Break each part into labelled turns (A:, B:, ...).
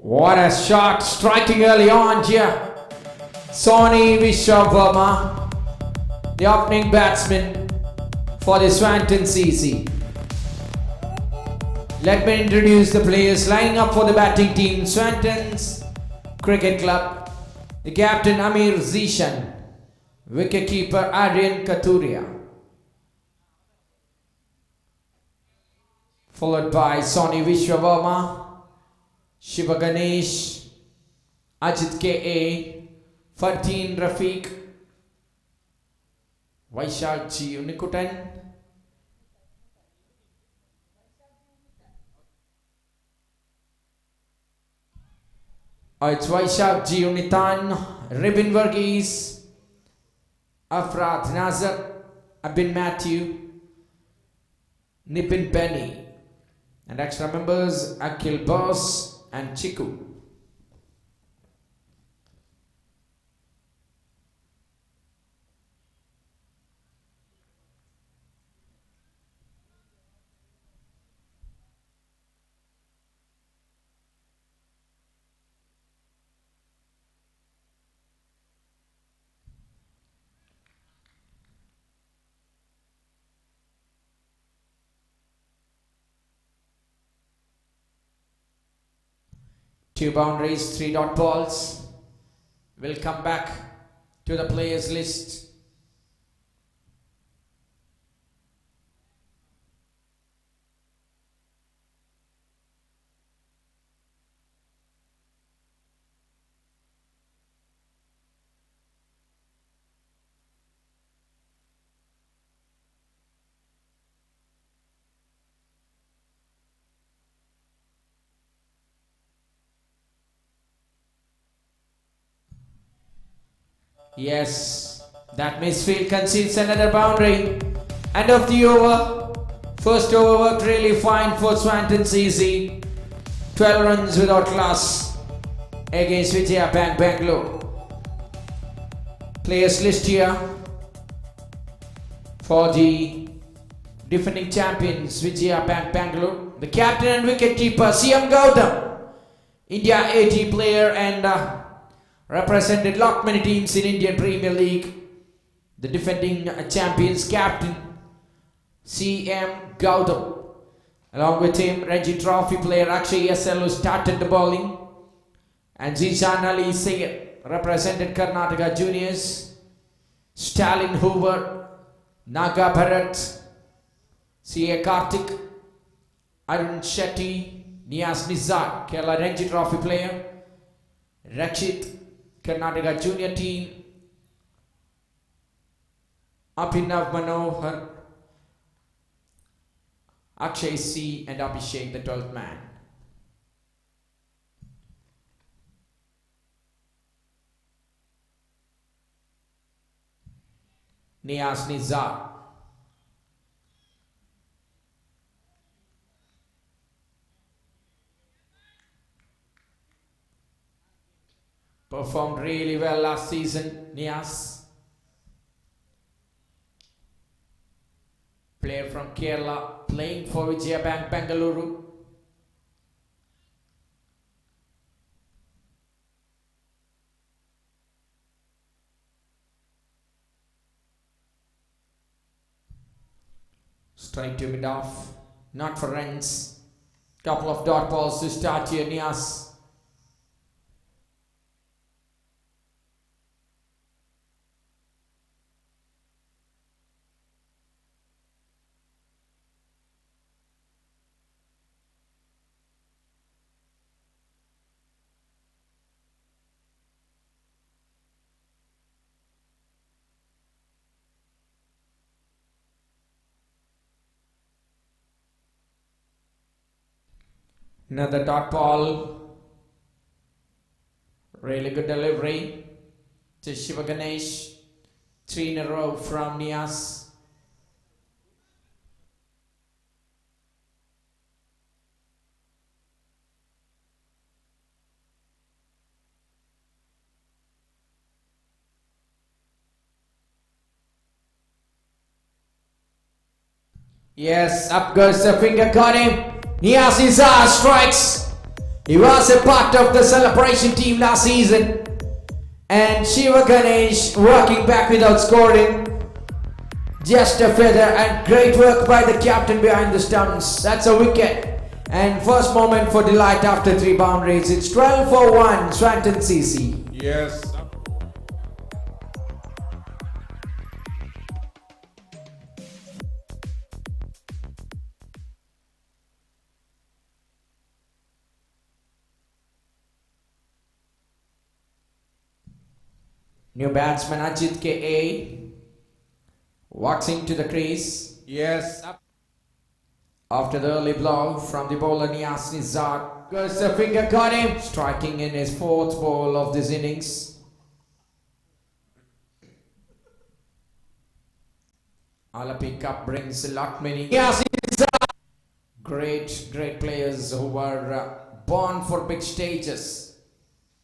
A: What a shot, striking early on here. Sonny Vijaya, the opening batsman for the Swantons CC. Let me introduce the players lining up for the batting team. Swantons Cricket Club, the captain Amir Zishan, wicketkeeper Adrian Katuria, followed by Sonny Vijaya, Shiva Ganesh, Ajit K.A., Fatin Rafiq, Vaishak G. Unikutan, it's Vaishak G. Unitan, Ribin Varghese, Afrat Nazar, Abin Matthew, Nipin Penny, and extra members Akhil Boss and Chiku. Two boundaries, 3 dot balls. We'll come back to the players list. Yes, that misfield concedes another boundary. End of the over. First over worked really fine for Swantons easy. 12 runs without loss against Vijaya Bangalore. Players list here for the defending champions Vijaya Bangalore. The captain and wicketkeeper CM Gautam, India 80 player and represented lot many teams in Indian Premier League. The defending champions captain CM Gautam. Along with him, Ranji Trophy player Akshay SL who started the bowling. And Zishan Ali Sayed represented Karnataka Juniors. Stalin Hoover, Naga Bharat, C.A. Karthik, Arun Shetty, Niaz Nizar, Kerala Ranji Trophy player. Rakshit, Karnataka Junior team. Abhinav Manohar, Akshay C. and Abhishek, the 12th man. Niaz Nizar. Performed really well last season, Niaz. Player from Kerala, playing for Vijaya Bangalore. Strike to mid off, not for runs. Couple of dot balls to start here, Niaz. Another dot ball. Really good delivery to Shiva Ganesh. 3 in a row from Niaz. Yes, up goes the finger, got him. Niaz Nizar strikes He was a part of the celebration team last season. And Shiva Ganesh working back without scoring. Just a feather, and great work by the captain behind the stumps. That's a wicket. And first moment for delight after 3 boundaries. It's 12 for 1, Swantons CC.
B: Yes.
A: New batsman Ajit K.A. walks into the crease.
B: Yes.
A: After the early blow from the bowler Niaz Nizar. Goes the finger, got him. Striking in his 4th ball of this innings. Allepey Cup brings a lot many. Niaz Nizar. Great players who were born for big stages.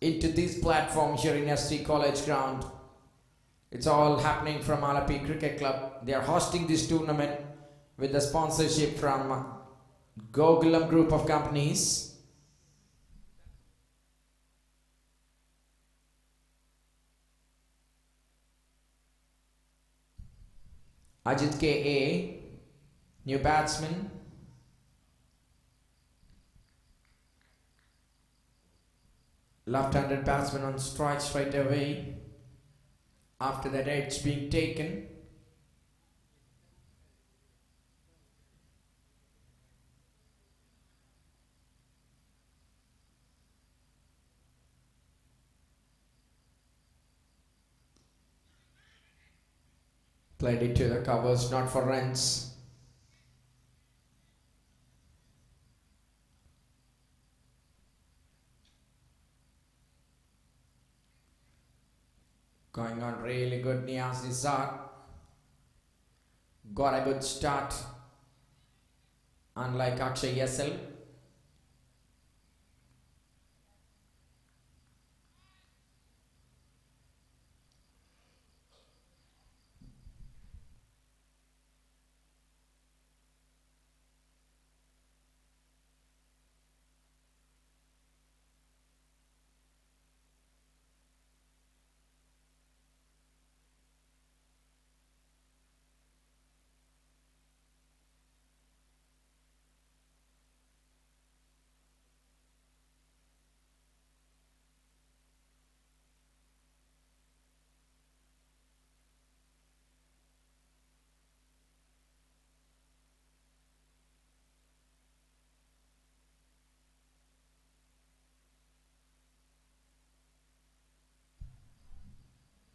A: Into this platform here in ST College Ground. It's all happening from Allepey Cricket Club. They are hosting this tournament with the sponsorship from Gokulam Group of Companies. Ajit K.A., new batsman. Left-handed batsman on strike straight away. After that edge being taken. Played it to the covers, not for runs. Going on really good. Niaz Nizar got a good start, unlike Akshay SL.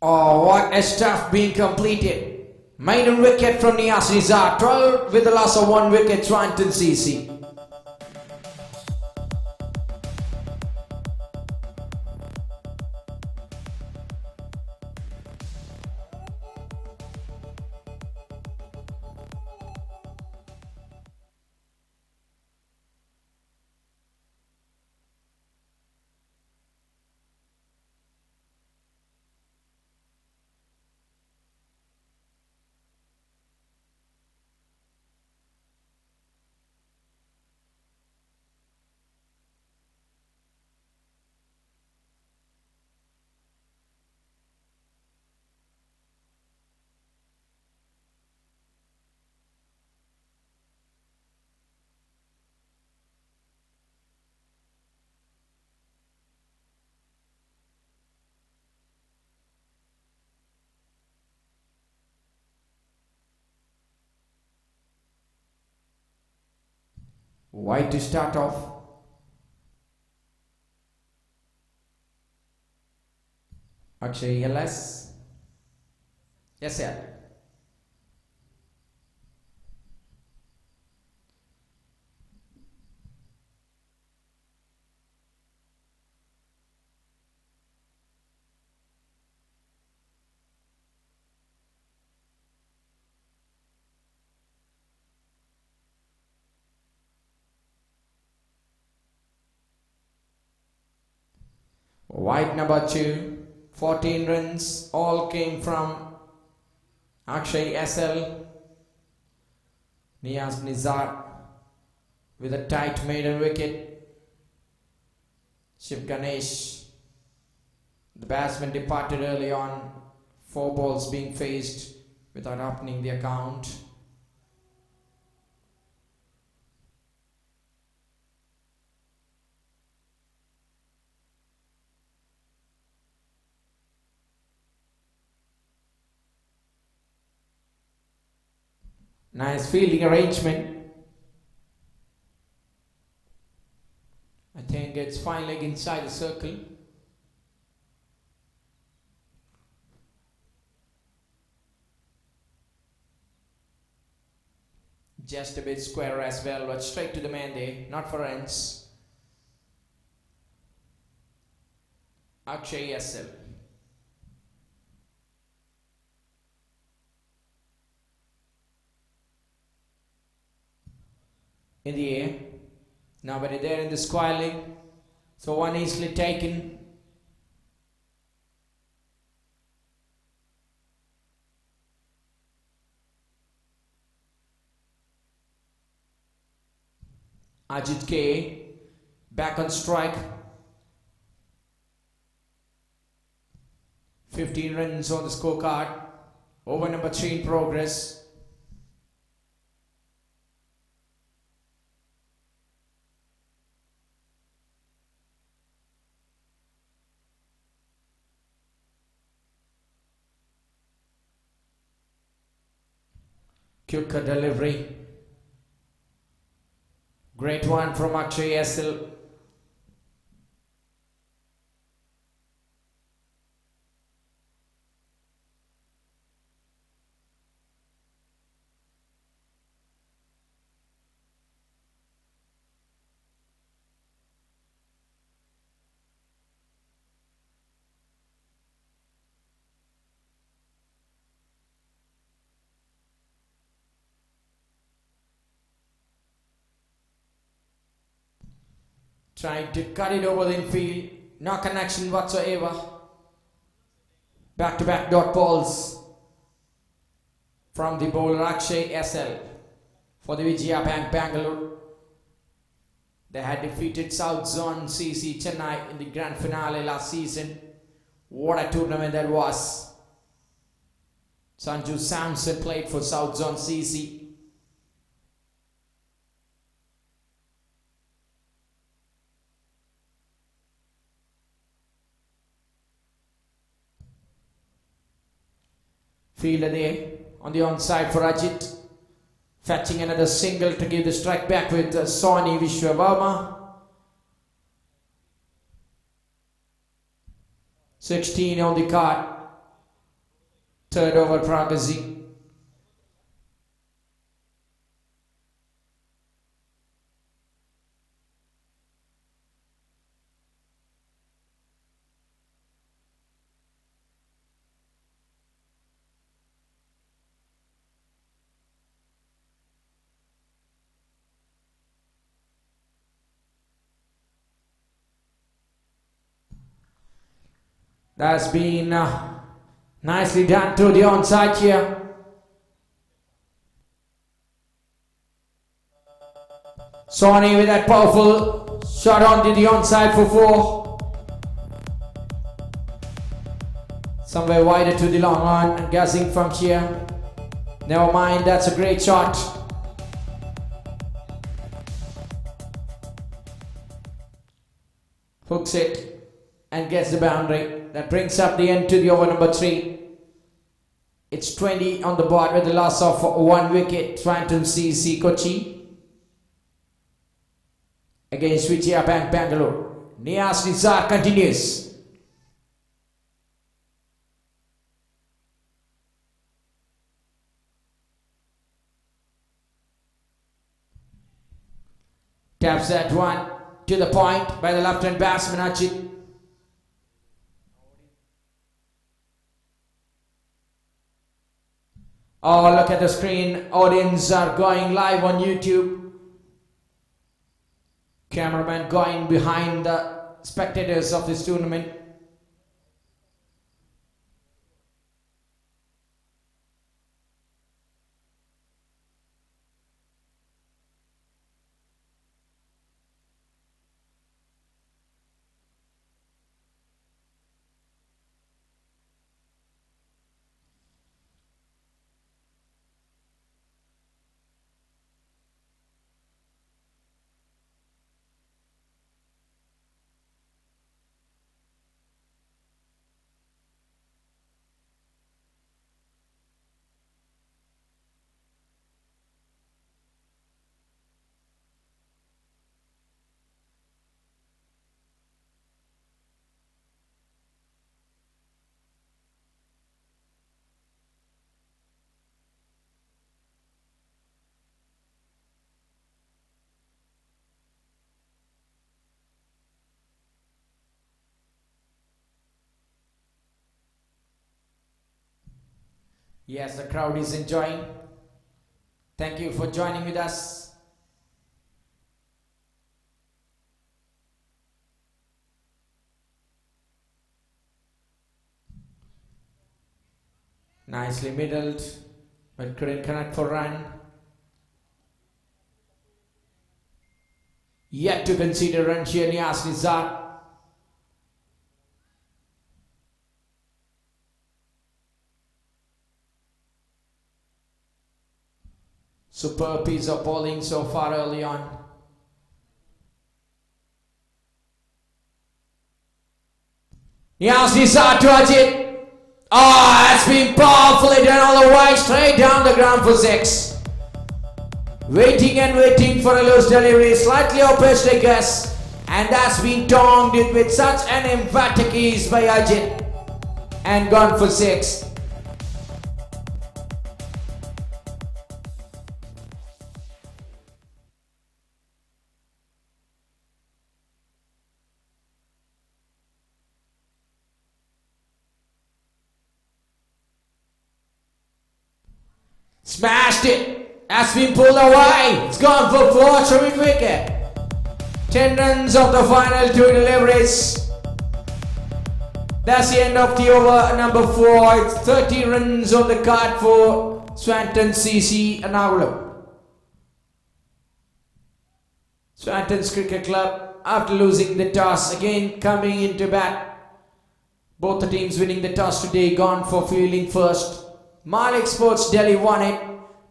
A: Oh, what a stuff being completed. Maiden wicket from Niaz Nizar. 12 with the loss of 1 wicket, Swantons CC. Wide to start off. Akshay LS. Yes, sir. Wide number 2, 14 runs, all came from Akshay SL. Niaz Nizar with a tight maiden wicket. Shiv Ganesh, the batsman, departed early on. 4 balls being faced without opening the account. Nice fielding arrangement. I think it's fine leg inside the circle. Just a bit square as well, but straight to the man there, not for runs. Akshay SL. In the air. Nobody there in the square leg. So one easily taken. Ajit K. Back on strike. 15 runs on the scorecard. Over number 3 in progress. Quicker delivery. Great one from Akshay SL. Trying to cut it over the infield. No connection whatsoever. Back-to-back dot balls from the bowler Akshay SL for the Vijaya Bangalore. They had defeated South Zone CC Chennai in the grand finale last season. What a tournament that was. Sanju Samson played for South Zone CC. Fielder there on the onside for Ajit. Fetching another single to give the strike back with Sony Vishwavarma. 16 on the card. Third over Pragasi. That's been nicely done to the onside here. Sony with that powerful shot onto the onside for 4. Somewhere wider to the long on and guessing from here. Never mind, that's a great shot. Hooks it and gets the boundary. That brings up the end to the over number 3. It's 20 on the board with the loss of 1 wicket. Swantons CC Kochi against Vijaya Bangalore. Niaz Nizar continues. Taps that one to the point by the left-hand batsman Ajit. Oh, look at the screen. Audience are going live on YouTube. Cameraman going behind the spectators of this tournament. Yes, the crowd is enjoying. Thank you for joining with us. Nicely middled, but couldn't connect for run. Yet to consider run here, Niaz Nizar. Superb piece of bowling so far early on. Niaz Nizar to Ajit. Oh, it's been powerfully done all the way straight down the ground for 6. Waiting and waiting for a loose delivery, slightly opposed to Gus, and that's been tongued it with such an emphatic ease by Ajit and gone for 6. Smashed it. Has been pulled away. It's gone for 4. Terrific wicket. 10 runs of the final 2 deliveries. That's the end of the over number 4. It's 30 runs on the card for Swantons CC Ernakulam. Swantons Cricket Club, after losing the toss, again coming into bat. Both the teams winning the toss today, gone for fielding first. Malik Sports Delhi won it.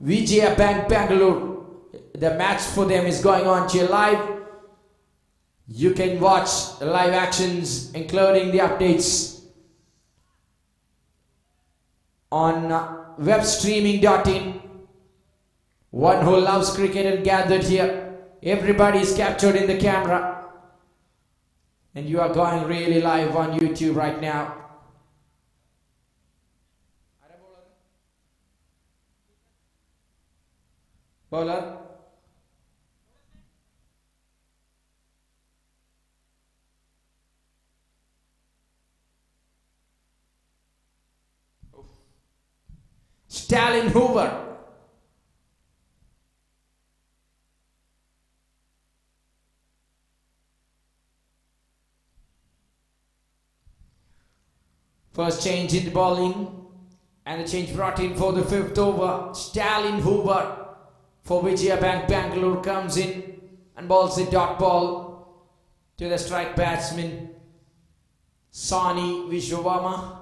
A: Vijaya Bangalore. The match for them is going on here live. You can watch the live actions, including the updates, on webstreaming.in. One who loves cricket and gathered here. Everybody is captured in the camera. And you are going really live on YouTube right now. Bowler. Stalin Hoover. First change in the bowling, and the change brought in for the 5th over. Stalin Hoover for Vijaya Bangalore comes in and bowls the dot ball to the strike batsman Sani Vishwavama.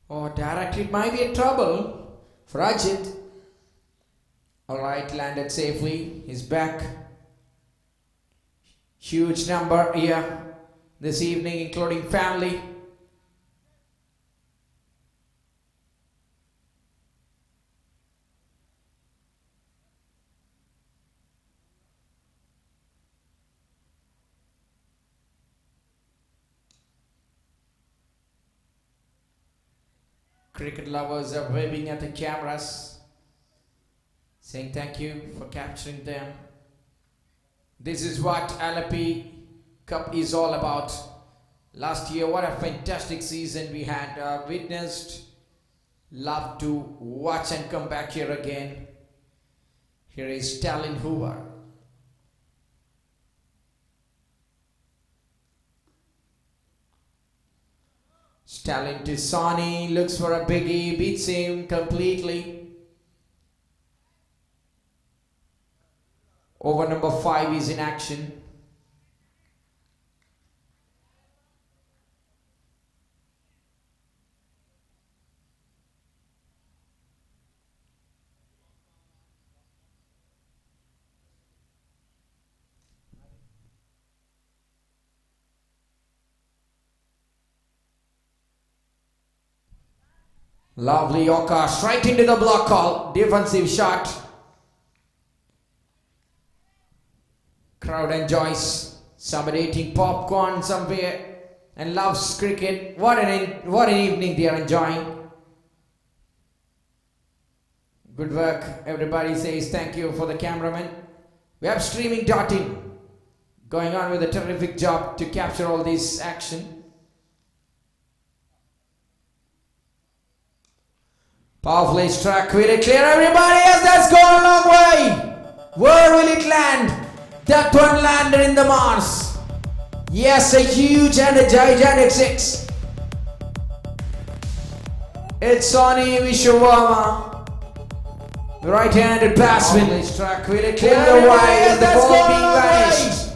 A: Oh, directly might be a trouble for Ajit. Alright, landed safely. He's back. Huge number here this evening, including family. Cricket lovers are waving at the cameras, saying thank you for capturing them. This is what Allepey Cup is all about. Last year, what a fantastic season we had witnessed. Love to watch and come back here again. Here is Stalin Hoover. Stalin to Sani, looks for a biggie, beats him completely. Over number 5 is in action. Lovely Yorker, straight into the block call. Defensive shot. Crowd enjoys. Somebody eating popcorn somewhere and loves cricket. What an evening they are enjoying. Good work. Everybody says thank you for the cameraman. We have streaming dotting going on with a terrific job to capture all this action. Powerfully struck. Will it clear everybody? Yes, that's gone a long way. Where will it land? That one landed in the Mars. Yes, a huge and a gigantic six. It's Sonny Vishwama. The right-handed batsman struck. Will it clear the wide? The ball being vanished.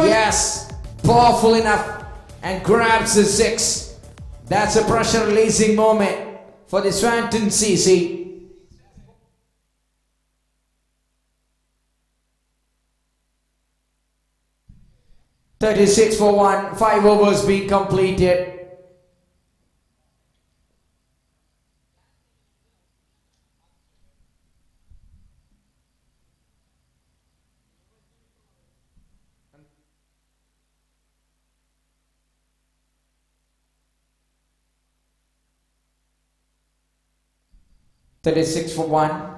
A: Yes, powerful enough and grabs the six. That's a pressure-releasing moment for the Swantons CC. .36 for 1. 5 overs being completed. .36 for 1.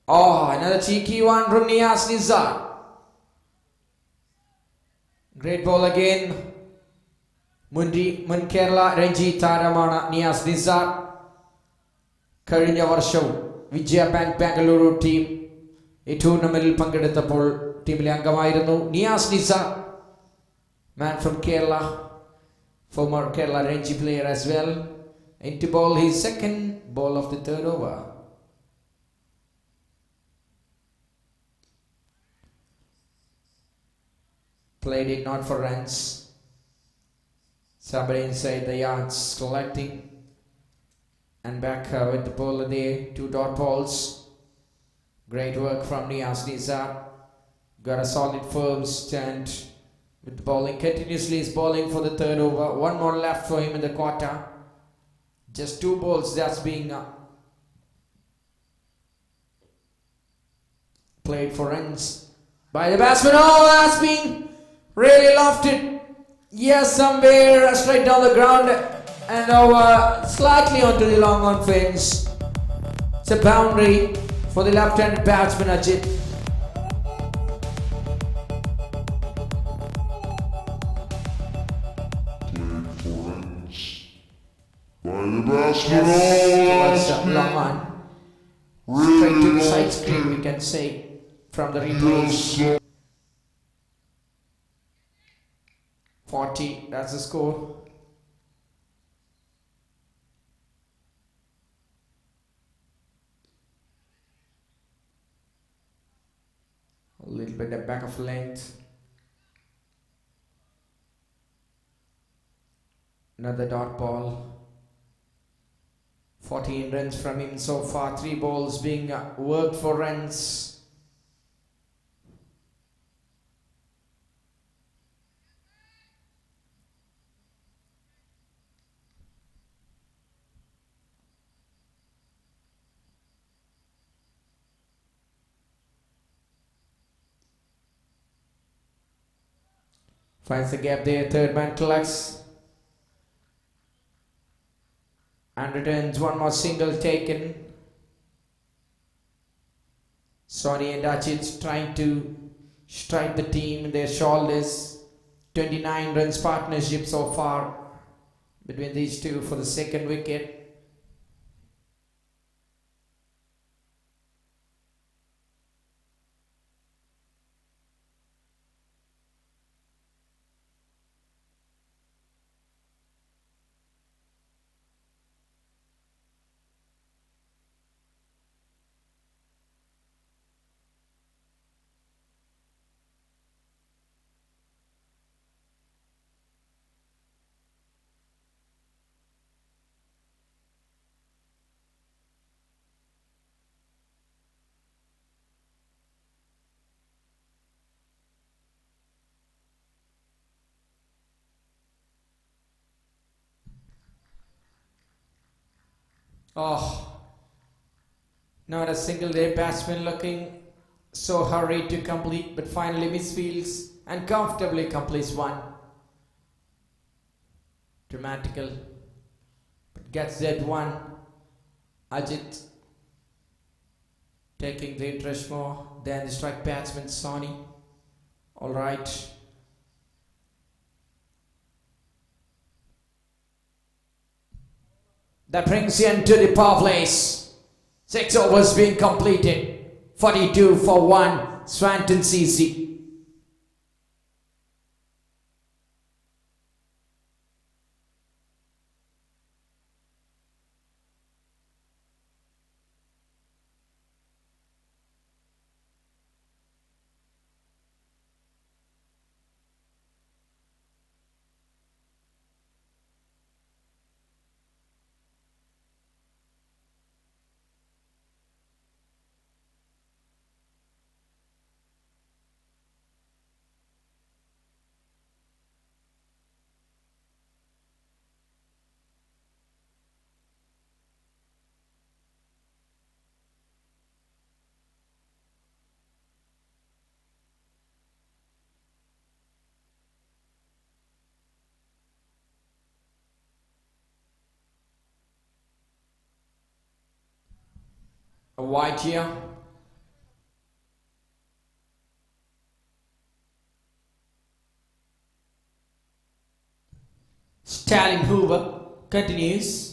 A: Oh, another cheeky one from Niaz Nizar. Great ball again. Mun Kerala Ranji Taramana Niaz Nizar. Karinya Varshau Vijaya Bangalore team. A tournament Pangadetapol team Langamayano. Niaz Nizar, man from Kerala, former Kerala Ranji player as well. Into ball his second ball of the third over. Played it not for runs. Somebody inside the yards collecting. And back with the ball there. 2 dot balls. Great work from Niaz Nizar. Got a solid firm stand with the bowling. Continuously is bowling for the third over. 1 more left for him in the quarter. Just 2 balls that's being played for runs by the batsman. Oh, that's being really lofted. Yes, somewhere straight down the ground and over slightly onto the long on fence. It's a boundary for the left-handed batsman Ajit.
B: By the batsman,
A: Yes, long on. Straight to the side screen, we can say, from the replays. 40, that's the score. A little bit of back of length. Another dot ball. 14 runs from him so far. 3 balls being worked for runs. Finds the gap there. Third man collects. And returns 1 more single taken. Sony and Achit trying to strike the team in their shoulders. 29 runs partnership so far between these two for the second wicket. Oh, not a single day batsman looking So hurried to complete, but finally misfields and comfortably completes one. Dramatical, but gets that one. Ajit taking the interest more than the strike batsman Sony. Alright. That brings you into the power plays. 6 overs being completed. 42 for 1. Swantons easy. A wide here. Stalin Hoover continues.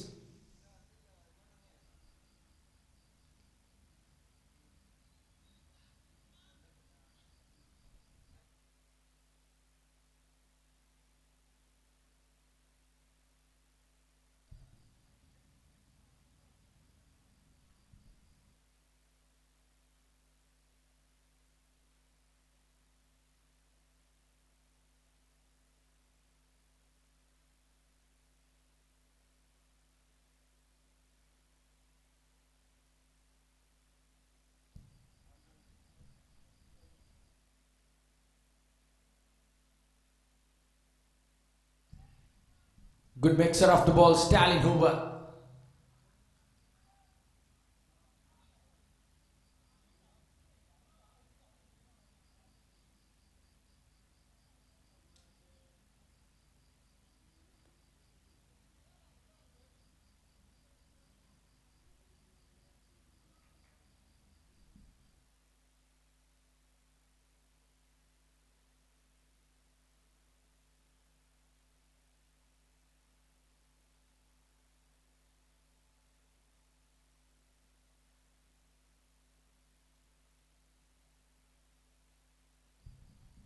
A: Good mixer of the ball, Stalin Hoover.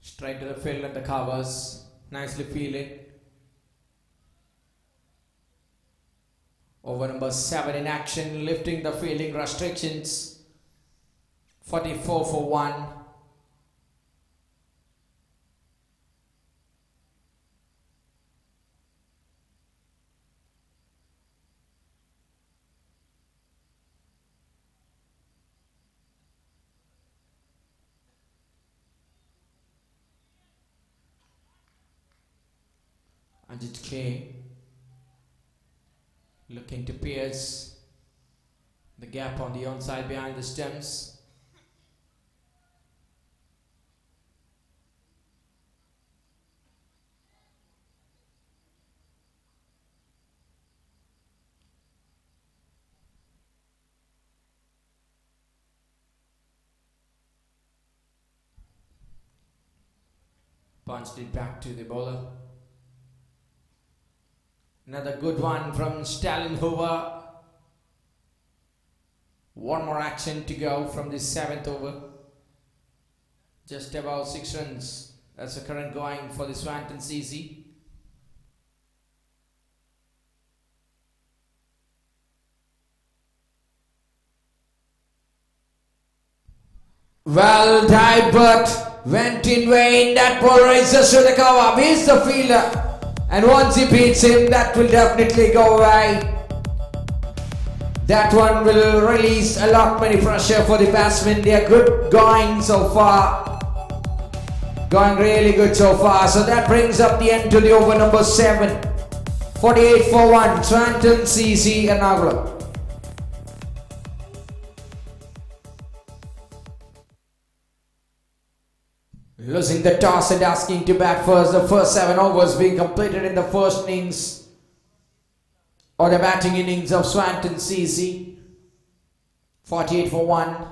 A: Straight to the field and the covers. Nicely fielded. Over number 7 in action, lifting the fielding restrictions. 44 for 1. Ajit K looking to pierce the gap on the onside behind the stumps. Punched it back to the bowler. Another good one from Stalin Hoover. One more action to go from the 7th over. Just about 6 runs. That's the current going for the Swantons easy. Well dived, but went in vain. That ball rises to the cover. He's the fielder. And once he beats him, that will definitely go away. That one will release a lot many pressure for the batsmen. They are good going so far. Going really good so far. So that brings up the end to the over number 7. 48 for 1. Swantons easy Ernakulam. Losing the toss and asking to bat first. The first 7 overs being completed in the first innings or the batting innings of Swantons CC. 48 for 1.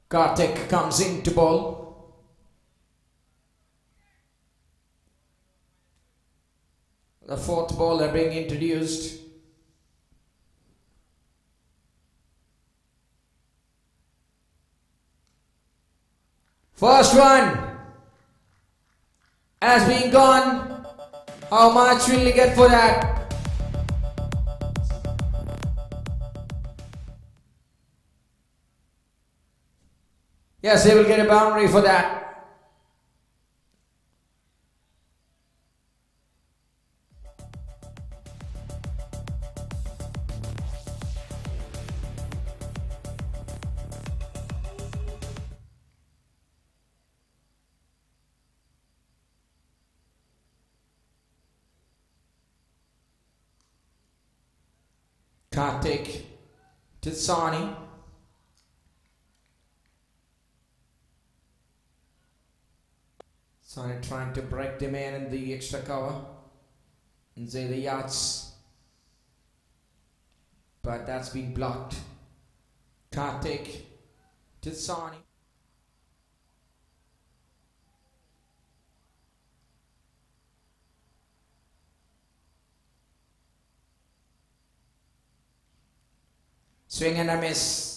A: Karthik comes in to bowl. The fourth bowler being introduced. First one has been gone. How much will he get for that? Yes, they will get a boundary for that. Karthik to Sani. Sani trying to break the man in the extra cover inside the yards, but that's been blocked. Karthik to Sani. Swing and a miss.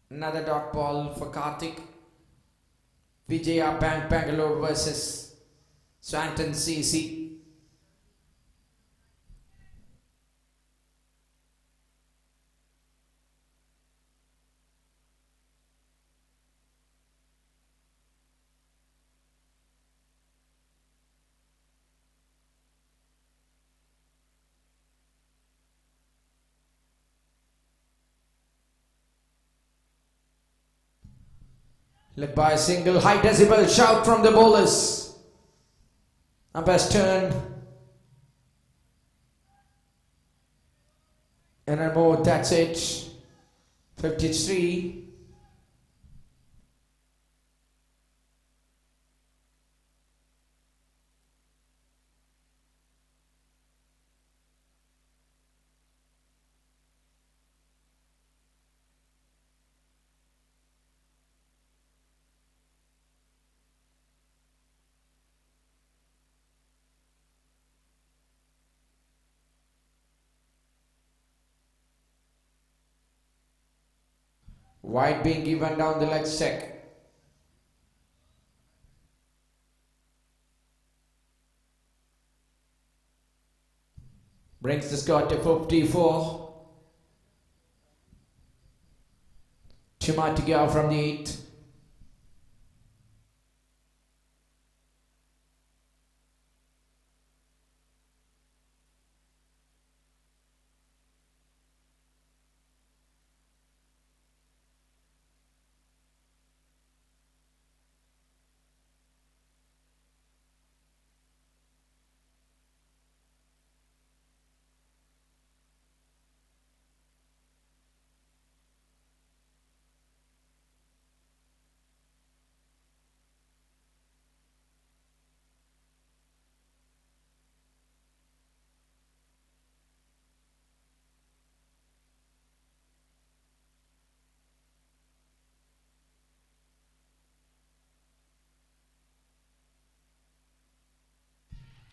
A: Another dot ball for Karthik. Vijaya Bangalore versus Swantons CC. Led by a single high decibel shout from the bowlers. Umpire's turn. And a more, that's it. 53. Wide being given down the leg check. Brings the score to 54. 2 more to go from the 8th.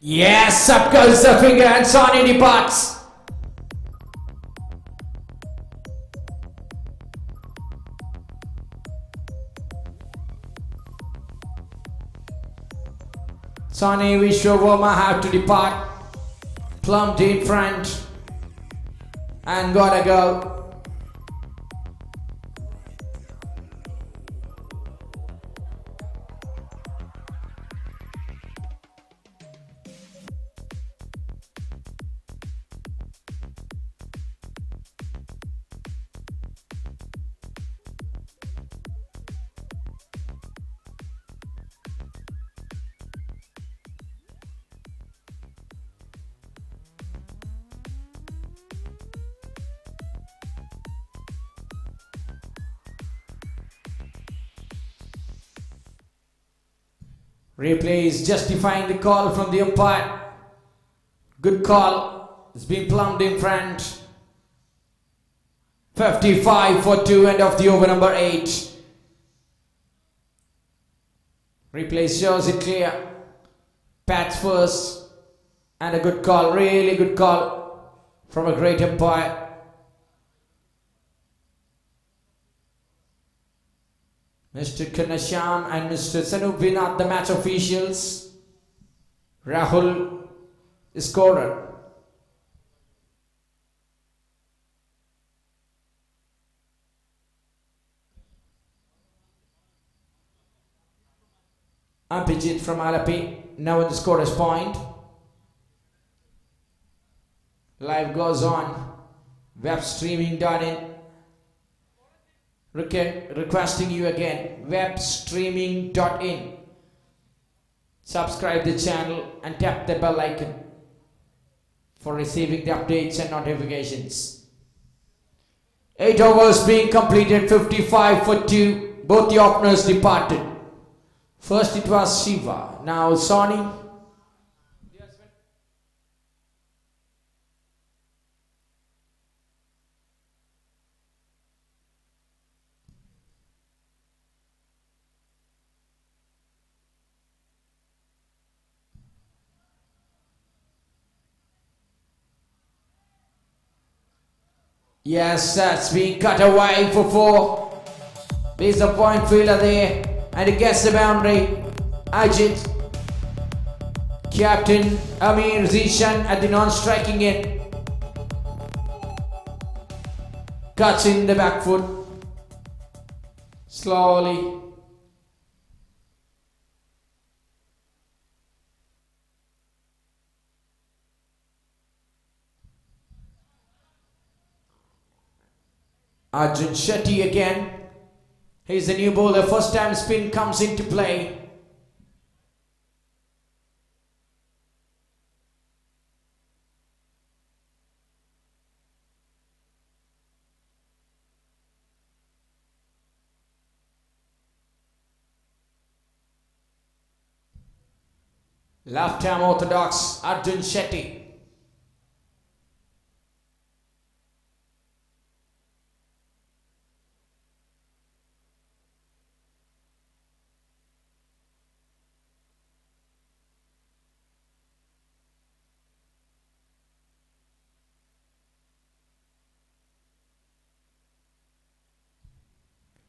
A: Yes, up goes the finger and Sani departs. Sani Vishwavarma have to depart. Plumped in front and gotta go. Replay is justifying the call from the umpire. Good call. It's been plumbed in front. 55 for 2, end of the over number 8. Replay shows it clear. Pats first. And a good call. Really good call from a great umpire. Mr. Kanasham and Mr. Sanubinath, the match officials. Rahul, the scorer. Abhijit from Allepey, now in the scorer's point. Live goes on. Webstreaming.in. Requesting you again, webstreaming.in. Subscribe the channel and tap the bell icon for receiving the updates and notifications. 8 overs being completed, 55 for 2. Both the openers departed. First it was Shiva, now Sony. Yes, that's being cut away for 4. There's a point fielder there, and he gets the boundary. Ajit, Captain Amir Zishan at the non-striking end. Cuts in the back foot. Slowly. Arjun Shetty again. He's the new bowler. First time spin comes into play. Left arm orthodox Arjun Shetty.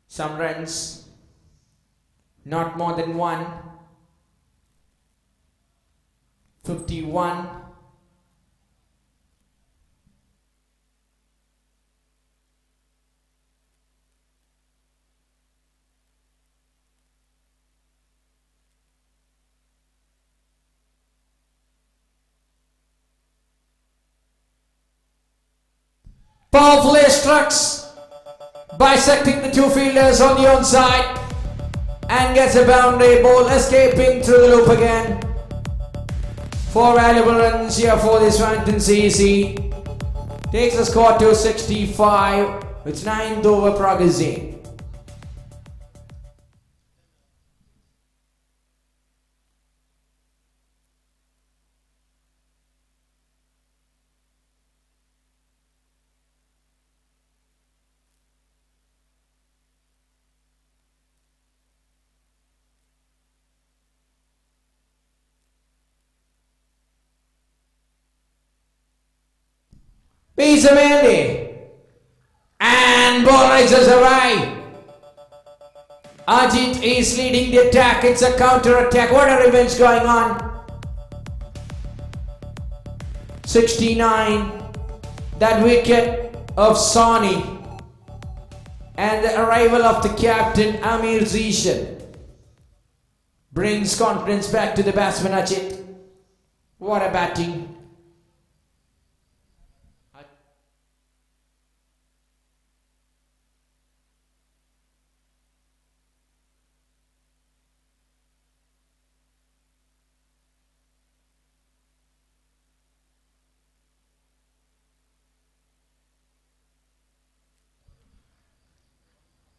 A: Some runs, not more than 1. 51. Powerful air strikes, bisecting the 2 fielders on the onside, and gets a boundary. Ball escaping through the loop again. 4 valuable runs here for the Swantons CC. Takes the score to 65. It's 9th over progressing. Beats a Mandy. And ball rises away. Ajit is leading the attack. It's a counter attack. What a revenge going on. 69. That wicket of Sony. And the arrival of the captain Amir Zishan brings confidence back to the batsman Ajit. What a batting.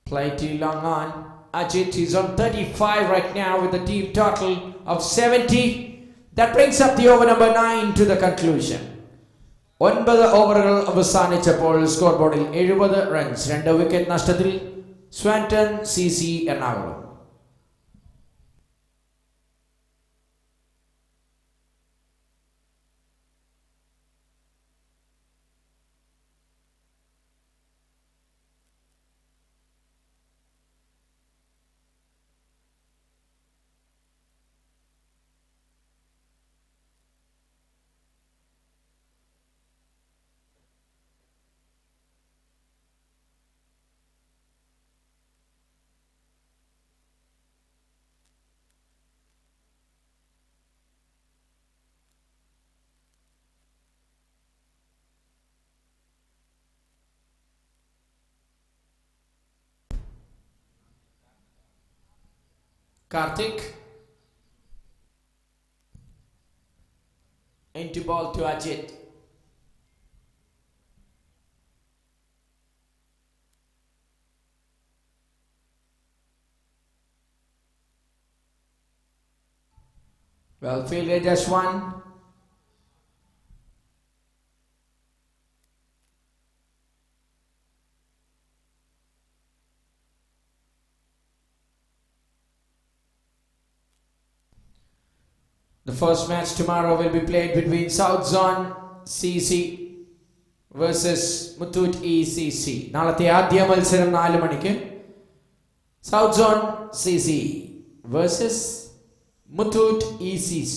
A: Play too long on. Ajit is on 35 right now with a team total of 70. That brings up the over number 9 to the conclusion. 9 ഓവറുകൾ അവസാനിച്ചപ്പോൾ score ബോർഡിൽ 70 runs, 2 wicket നഷ്ടത്തിൽ സ്വാന്റൺ CC Ernakulam. Karthik into ball to Ajit. Well fielded, just one. The first match tomorrow will be played between South Zone CC versus Muthoot ECC. നാളത്തെ ആദ്യ മത്സരം 4 മണിക്ക് South Zone CC versus Muthoot ECC.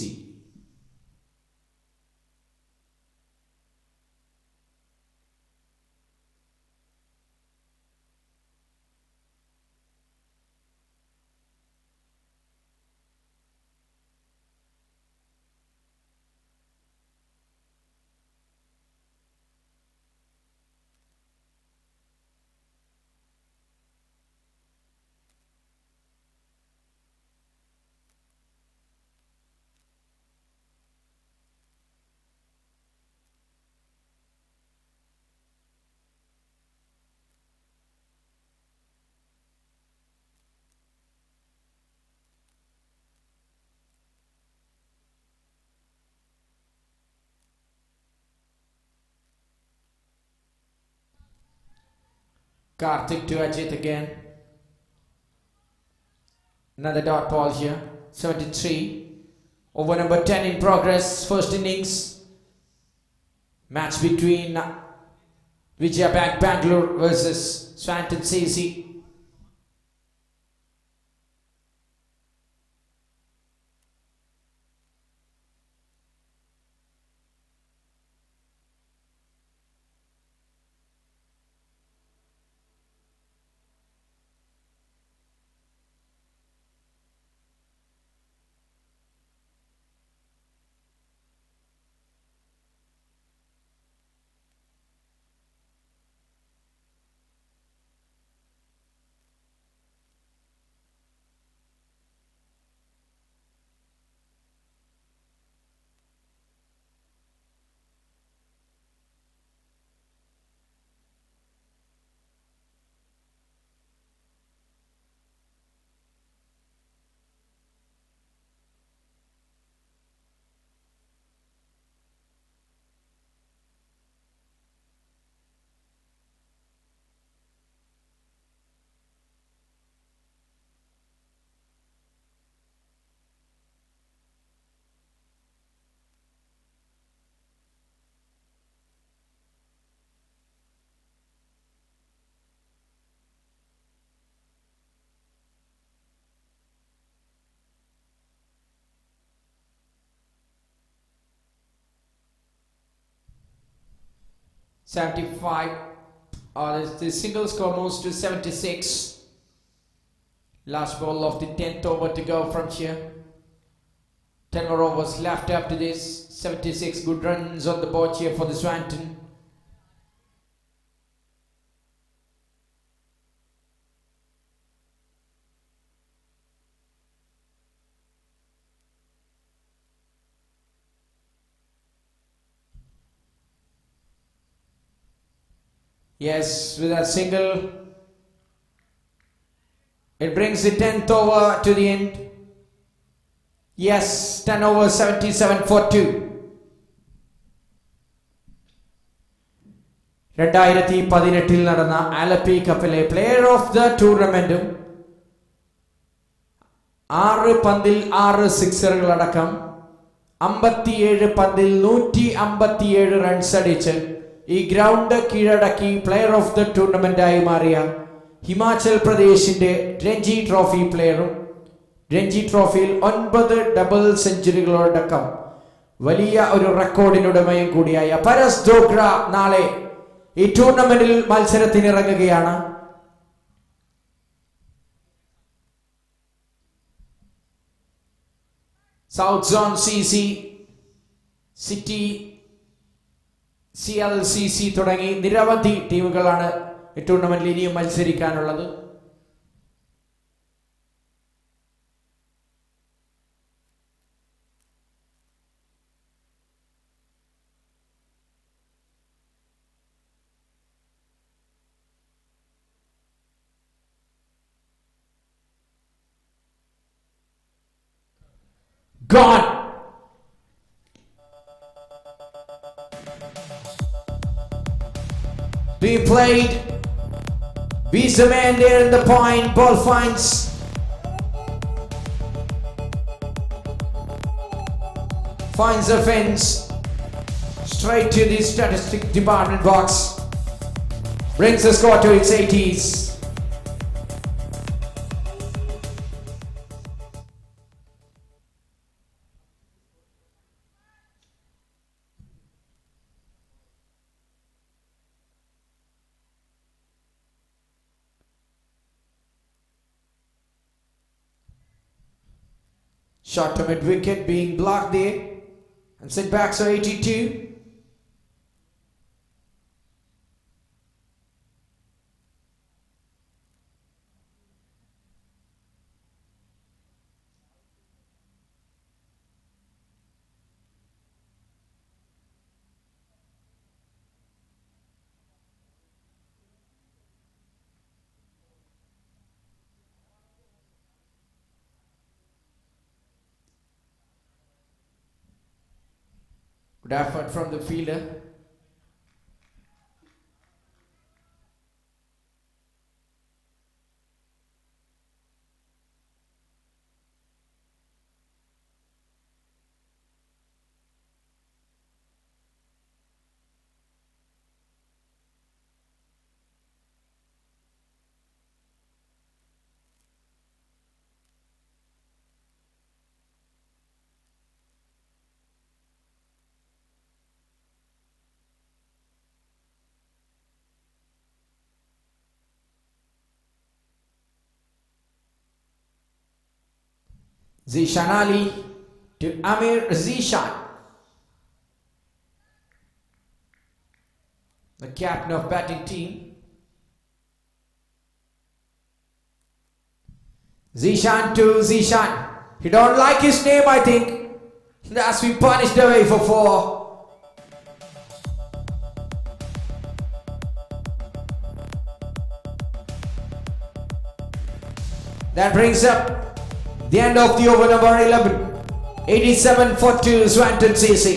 A: Karthik to Ajit again. Another dot ball here. 73. Over number 10 in progress. First innings. Match between Vijaya Bangalore versus Swantons CC. .75. The single score moves to 76. Last ball of the 10th over to go from here. 10 more overs left after this. 76 good runs on the board here for the Swanton. Yes, with a single. It brings the 10th over to the end. Yes, 10 over 77 for 2. 2018 നടന്ന Alleppey കപ്പിലെ player of the ടൂർണമെന്റും 6 പന്തിൽ 6 സിക്സറുകളടക്കം 57 പന്തിൽ 157 runs അടിച്ച് ഈ ground കീഴടക്കി player of the ടൂർണമെന്റായി മാറിയ Himachal പ്രദേശിന്റെ Ranji trophy പ്ലെയറും Ranji ട്രോഫിയിൽ 9 double സെഞ്ചുറികളോടക്കം വലിയ ഒരു റെക്കോർഡിനുടമയും കൂടിയായ പരസ് ഡോഗ്ര നാളെ ഈ ടൂർണമെന്റിൽ മത്സരത്തിനിറങ്ങുകയാണ്. South zone CC, city, CLCC തുടങ്ങി നിരവധി ടീമുകളാണ് ഈ ടൂർണമെന്റിൽ ഇനിയും മത്സരിക്കാനുള്ളത്. Gone. Being played. Beats the man there in the point. Ball finds the fence. Straight to the statistic department box. Brings the score to its 80s. Shot to mid wicket being blocked there and sent back, so 82. Good effort from the fielder. Zishan Ali to Amir Zishan, the captain of batting team. Zishan to Zishan. He don't like his name, I think. That's been punished away for 4. That brings up the end of the over number 11. 87 for 2, Swantons CC.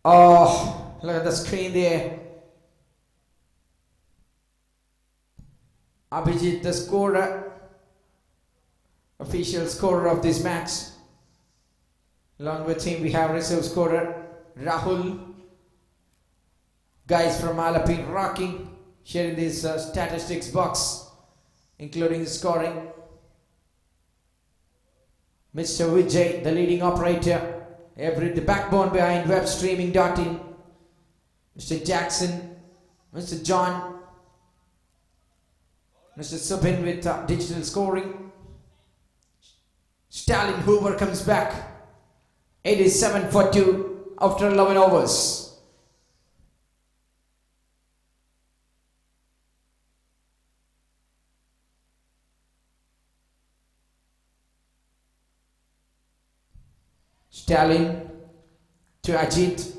A: Oh, look at the screen there. Abhijit, the scorer, official scorer of this match. Along with him, we have reserve scorer Rahul. Guys from Allepey rocking, sharing this statistics box, including the scoring. Mr. Vijay, the leading operator, the backbone behind webstreaming.in. Mr. Jackson, Mr. John, Mr. Subin with digital scoring. Stalin Hoover comes back. 87 for 2 after 11 overs. Stalin to Ajit,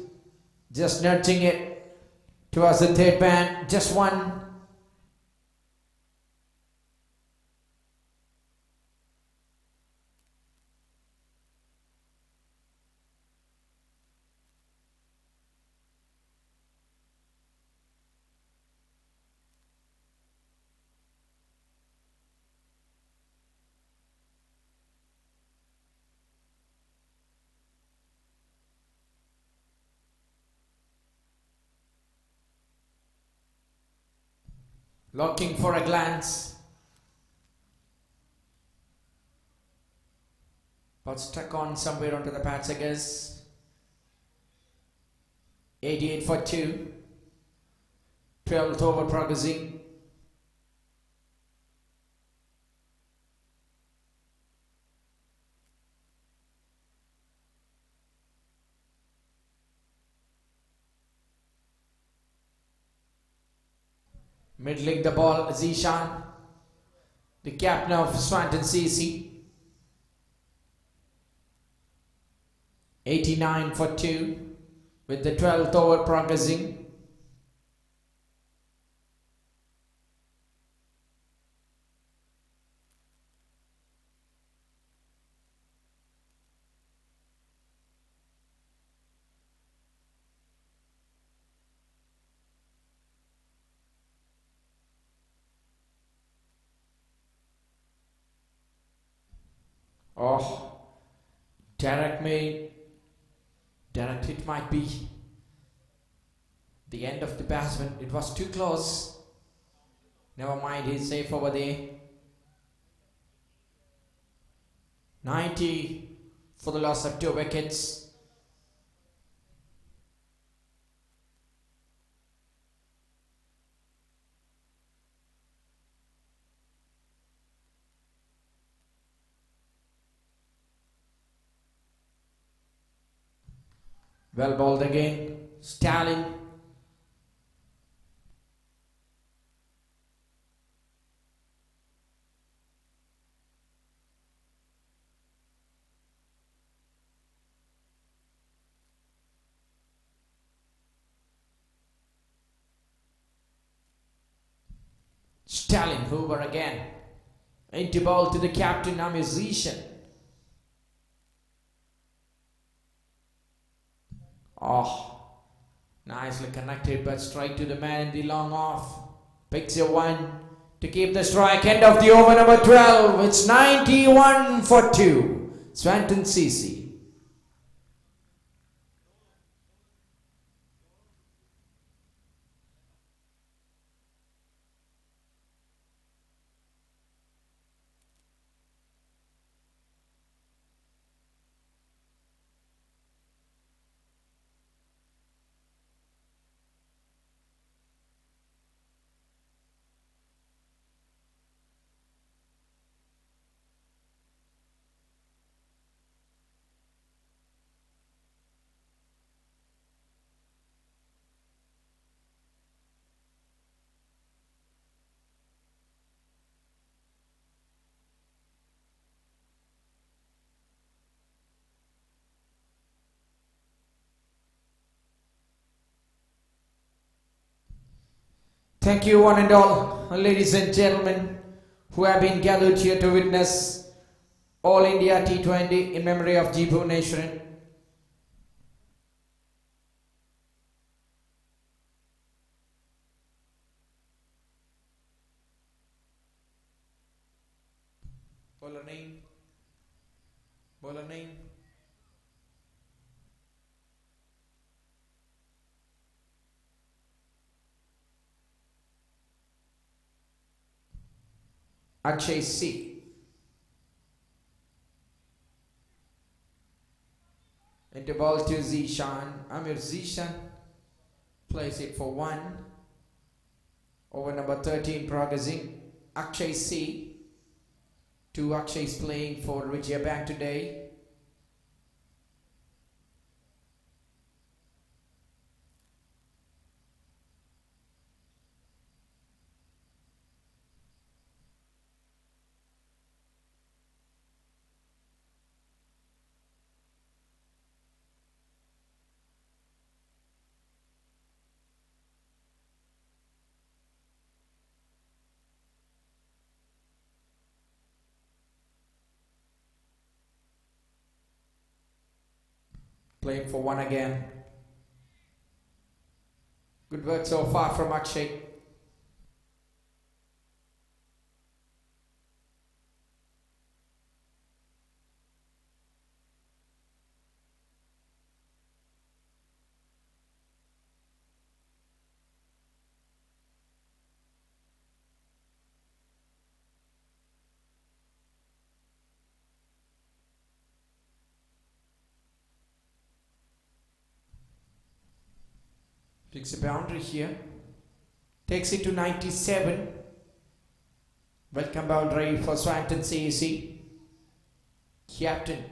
A: just nudging it towards the third man, just one. Looking for a glance, but stuck on somewhere onto the pads, I guess. 88 for 2. 12th over progressing. Middling the ball, Zishan, the captain of Swantons CC. 89 for 2 with the 12th over progressing. Oh, direct hit might be the end of the batsman. It was too close. Never mind, he's safe over there. 90 for the loss of 2 wickets. Well bowled again. Stalin. Stalin Hoover again. Into ball to the captain, a musician. Oh, nicely connected, but strike to the man in the long off. Picks a 1 to keep the strike. End of the over number 12. It's 91 for 2. Swantons CC. Thank you one and all, ladies and gentlemen, who have been gathered here to witness All India T20 in memory of G. Bhuvaneshwaran. Bowler name. Bowler name. Akshay C. Into ball to Zishan. Amir Zishan plays it for 1. Over number 13 progressing. Akshay C. 2 Akshays playing for Vijaya Bank today. Playing for one again. Good work so far from Akshay. Takes a boundary here. Takes it to 97. Welcome boundary for Swantons CAC. Captain.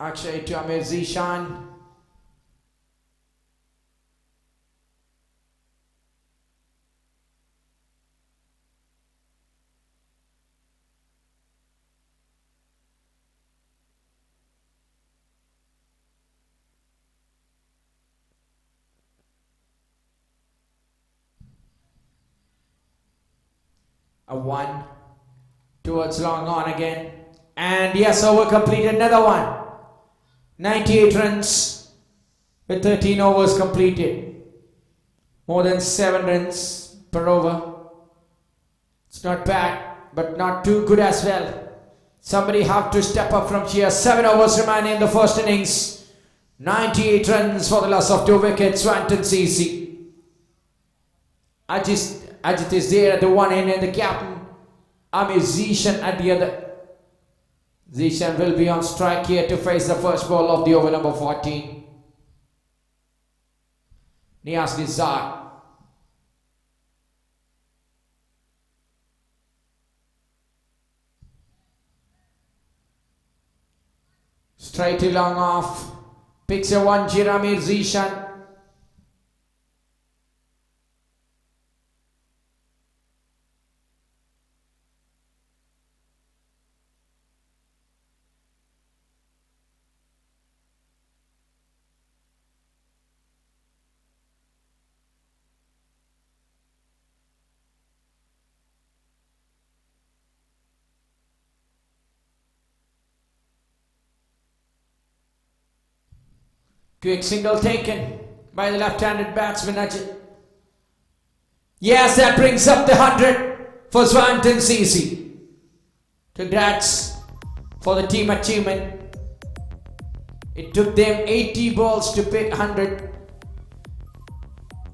A: Akshay to Amir Zishan. A 1 towards long on again, and yes, over completed. Another one. 98 runs with 13 overs completed. More than 7 runs per over. It's not bad, but not too good as well. Somebody have to step up from here. 7 overs remaining in the first innings. 98 runs for the loss of 2 wickets. Swantons CAC. Ajit is there at the one end and the captain Amir Zishan at the other. Zishan will be on strike here to face the first ball of the over number 14. Niaz Nizar. Straight to long off. Picks a 1, Amir Zishan. Quick single taken by the left-handed batsman Ajit. Yes, that brings up the 100 for Swantons CAC. Congrats for the team achievement. It took them 80 balls to pick 100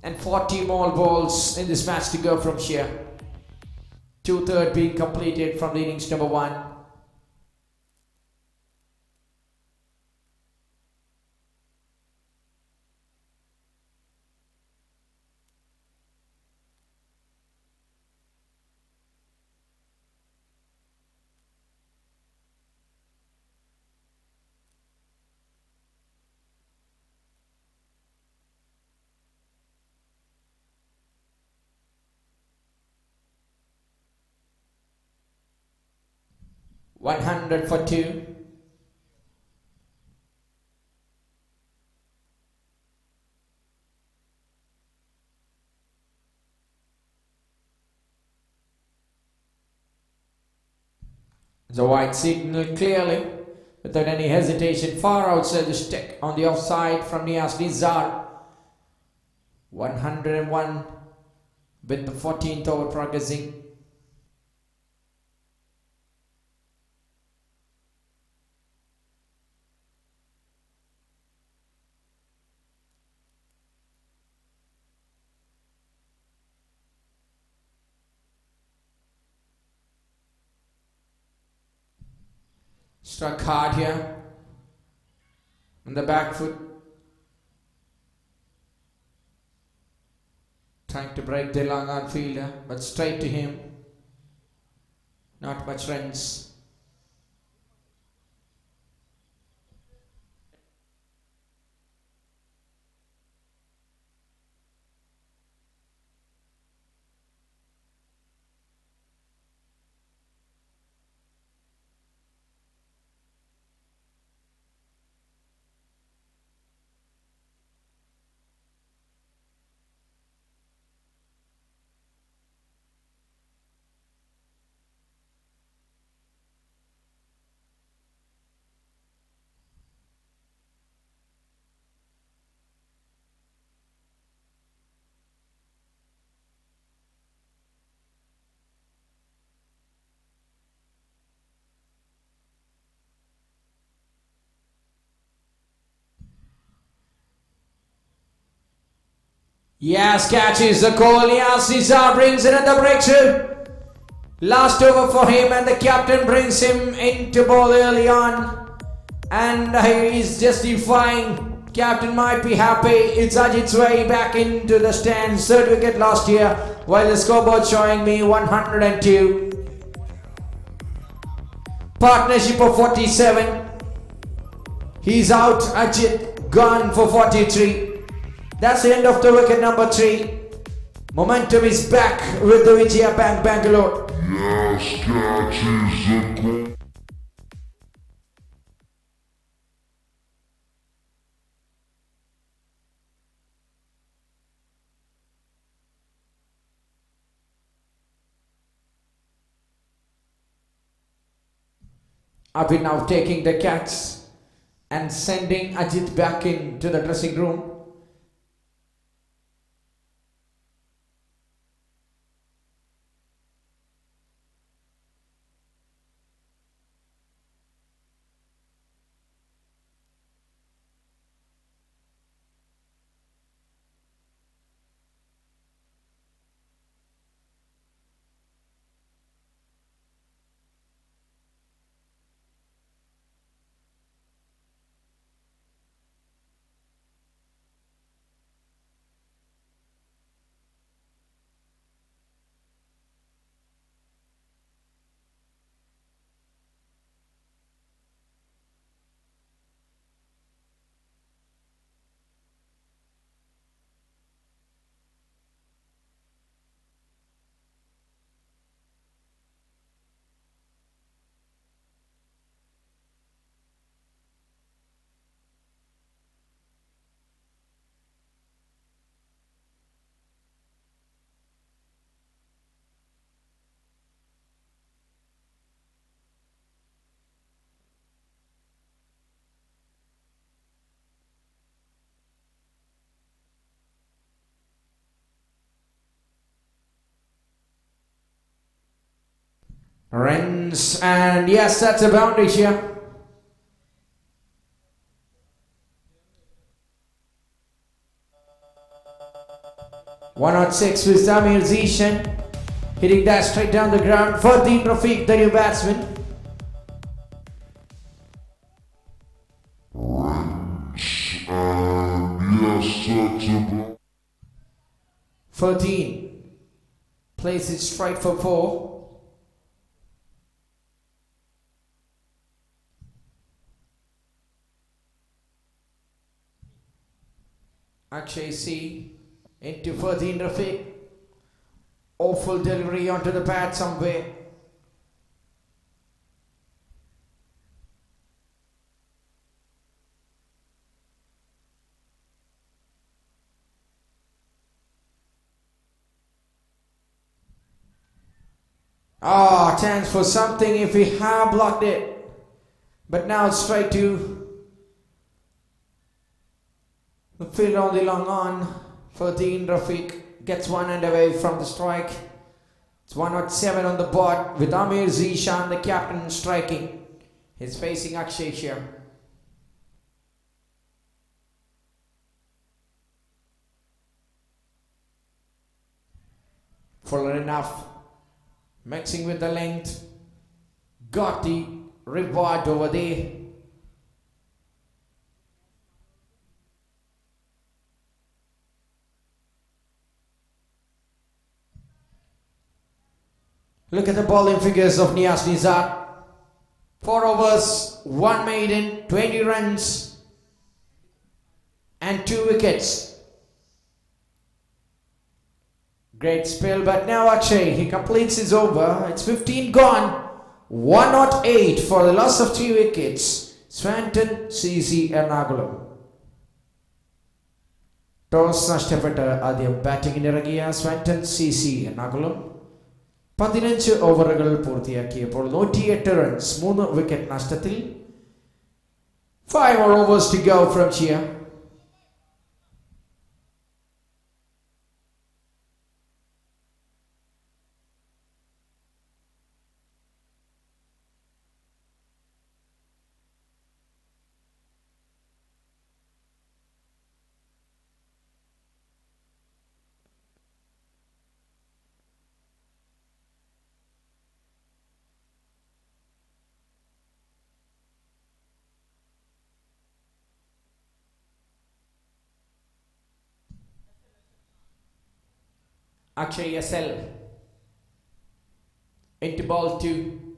A: and 40 more balls in this match to go from here. 2/3 being completed from the innings number 1. $100 for 2. The white signal clearly, without any hesitation, far outside the stick on the offside from Niaz Nizar. 101 with the 14th over progressing. Struck hard here on the back foot, trying to break the long on fielder, but straight to him. Not much runs. Yes, catches the call. Yes, Nizar brings in the breakthrough. Last over for him, and the captain brings him into ball early on. And he's justifying. Captain might be happy. It's Ajit's way back into the stands. Third wicket last year, while the scoreboard showing me 102. Partnership of 47. He's out. Ajit gone for 43. That's the end of the wicket number 3. Momentum is back with the Vijaya Bangalore.
B: Yes, catches the call.
A: Are we now taking the catch and sending Ajit back into the dressing room? Runs, and yes, that's a boundary here. One on 6 with Samir Zishan hitting that straight down the ground. Fardeen Rafiq, the new batsman.
B: Yes, that's a ball.
A: 14 plays it straight for 4. Akshay C into Fardeen Rafiq. Awful delivery onto the pad somewhere. Chance for something if we have blocked it. But now it's straight to the field on the long on. Fardeen Rafiq gets one end away from the strike. It's 107 on the board with Amir Zishan, the captain, striking. He's facing Akshay here. Fuller enough. Mixing with the length. Got the reward over there. Look at the bowling figures of Niaz Nizar. 4 overs, 1 maiden, 20 runs and 2 wickets. Great spell, but now Akshay, he completes his over. It's 15 gone. 108 for the loss of 3 wickets. Swanton, CC Ernakulam. Toss നഷ്ടപ്പെട്ട് ആദ്യം ബാറ്റിംഗിനിറങ്ങിയ സ്വാന്റൺ CC Ernakulam 15 ഓവറുകൾ പൂർത്തിയാക്കിയപ്പോൾ 108 runs 3 wicket നഷ്ടത്തിൽ. 5 more overs to go from here. Akshay SL. Into ball 2.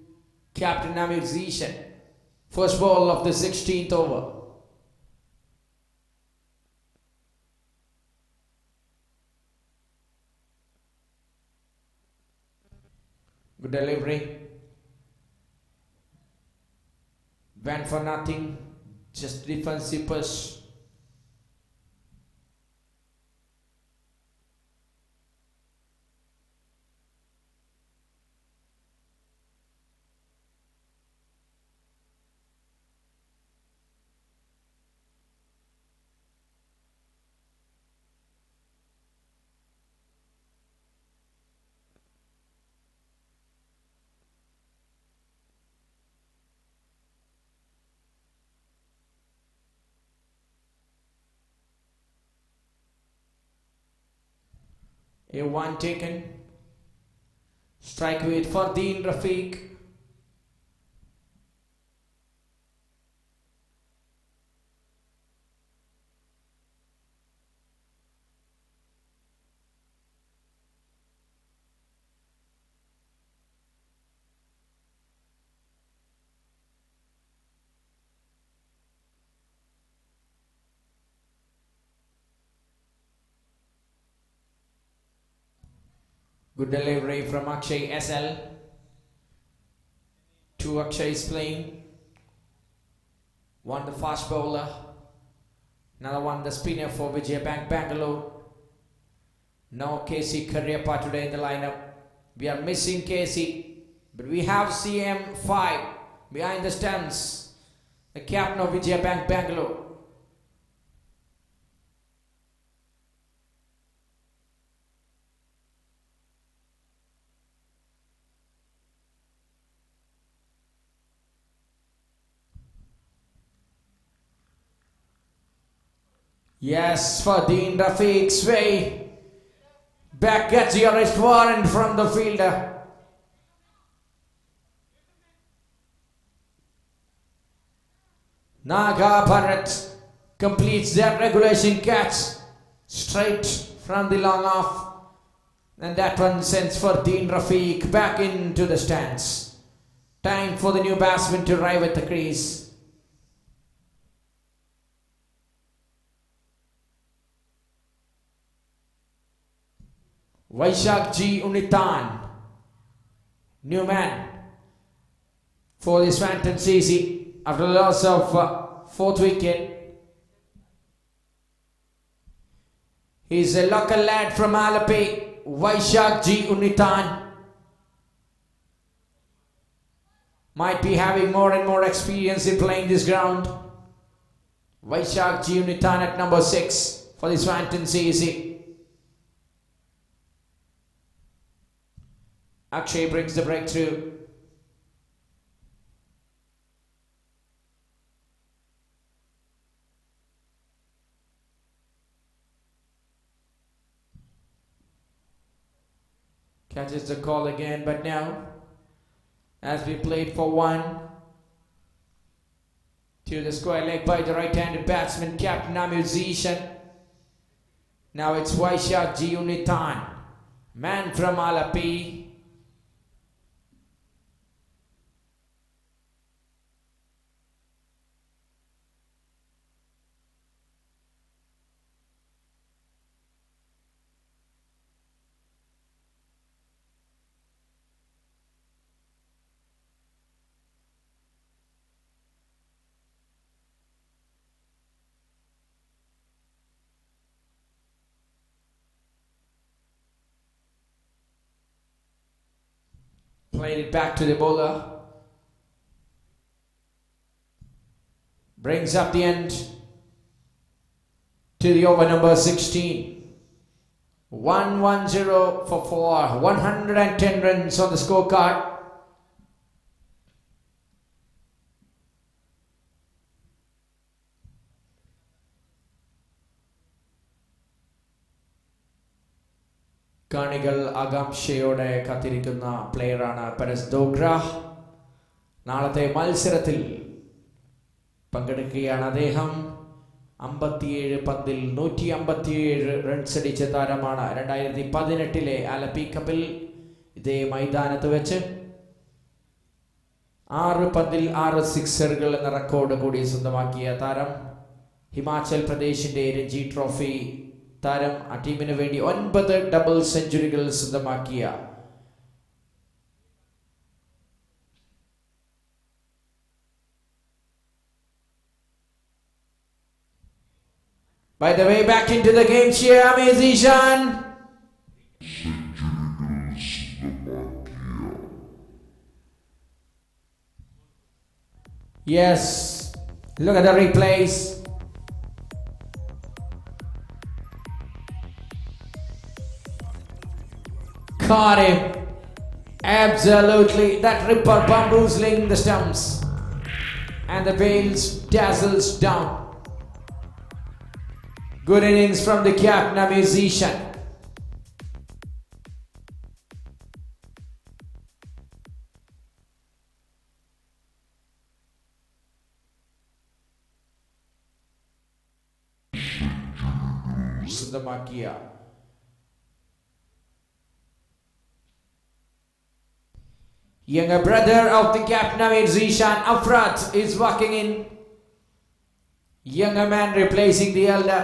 A: Captain Amir Zishan. First ball of the 16th over. Good delivery. Went for nothing. Just defensive push. A one taken. Strike with Fardeen Rafiq. Good delivery from Akshay SL. 2 Akshay's playing. One the fast bowler. Another one the spinner for Vijaya Bangalore. No KC Karyappa today in the lineup. We are missing KC. But we have CM5 behind the stands. The captain of Vijaya Bangalore. Yes, Fardeen Rafiq's way. Back gets the arrest warrant from the fielder. Naga Bharat completes that regulation catch straight from the long off. And that one sends Fardeen Rafiq back into the stands. Time for the new batsman to arrive at the crease. Vaishak G. Unitan, new man for the Swantons CC after the loss of 4th wicket. He's a local lad from Allepey, Vaishak G. Unitan. Might be having more and more experience in playing this ground. Vaishak G. Unitan at number 6 for the Swantons CC. Akshay brings the breakthrough. Catches the call again, but now, as we played for 1, to the square leg by the right-handed batsman, Captain Amir Zishan. Now it's Vaishak G. Unitan, man from Allepey. Played it back to the bowler. Brings up the end to the over number 16. 1-1-0 for 4. 110 runs on the scorecard. കാണികൾ ആകാംക്ഷയോടെ കാത്തിരിക്കുന്ന പ്ലെയറാണ് പരസ് ഡോഗ്ര. നാളത്തെ മത്സരത്തിൽ പങ്കെടുക്കുകയാണ് അദ്ദേഹം. 57 പന്തിൽ 157 runs അടിച്ച താരമാണ്. 2018 ആലപ്പി കപ്പിൽ ഇതേ മൈതാനത്ത് വെച്ച് 6 പന്തിൽ 6 സിക്സറുകൾ എന്ന റെക്കോർഡ് കൂടി സ്വന്തമാക്കിയ താരം. ഹിമാചൽ പ്രദേശിന്റെ രഞ്ജി ട്രോഫി താരം. ആ ടീമിന് വേണ്ടി 9 ഡബിൾ സെഞ്ചുറികൾ സ്വന്തമാക്കിയ By the way, back into the game here, musician. Yes, look at the replays. Caught him. Absolutely, that ripper bamboozling the stumps. And the bails dazzles down. Good innings from the captain, a musician. Sudamakia. Younger brother of the captain, a musician, Afrat, is walking in. Younger man replacing the elder.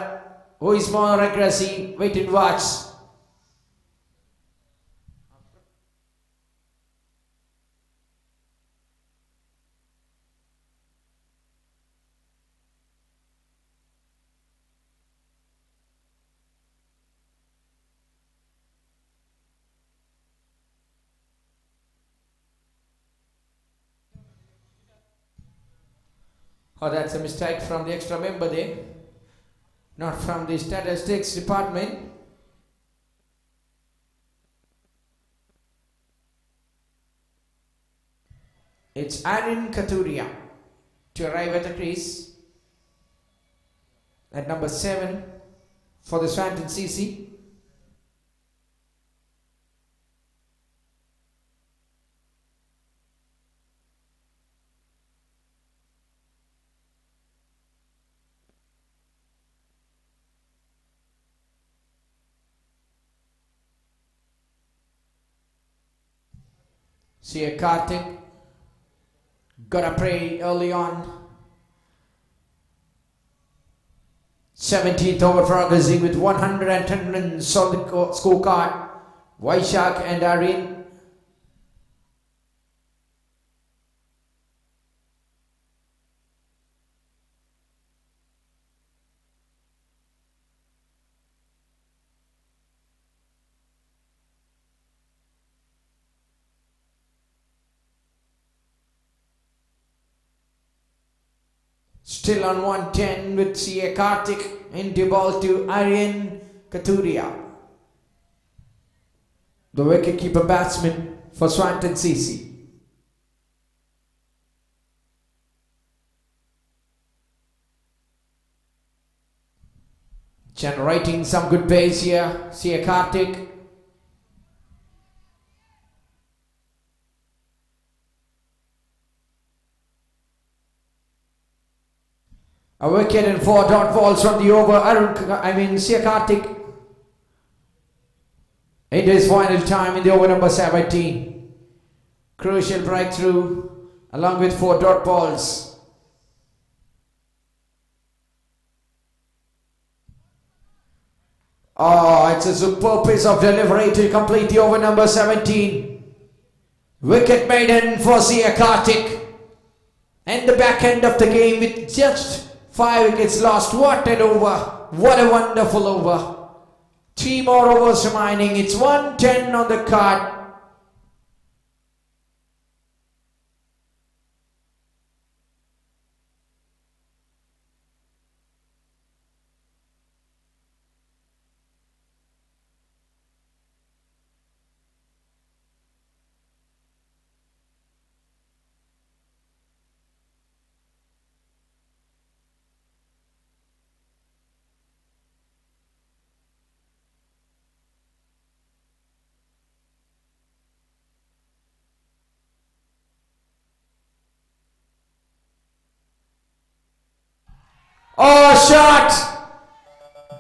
A: Who is more aggressive? Wait and watch. Oh, that's a mistake from the extra member there. Not from the statistics department. It's Aaron Katuria to arrive at the crease at number 7 for the Swantons CC. See a Karthik got a prey early on. 17th over for Augustin with 110 runs on the scorecard. Vaishak and Aryan. Still on 110 with C.A. Karthik into ball to Aryan Katuria, the wicket-keeper batsman for Swantons CC. Generating some good pace here, C.A. Karthik. A wicket and 4 dot balls from the over. C.A. Karthik into his final time in the over number 17. Crucial breakthrough along with 4 dot balls. Oh, it's a superb piece of delivery to complete the over number 17. Wicket maiden for C.A. Karthik. And the back end of the game with just 5 wickets lost. What an over. What a wonderful over. 3 more overs remaining. It's 110 on the card. Oh, shot!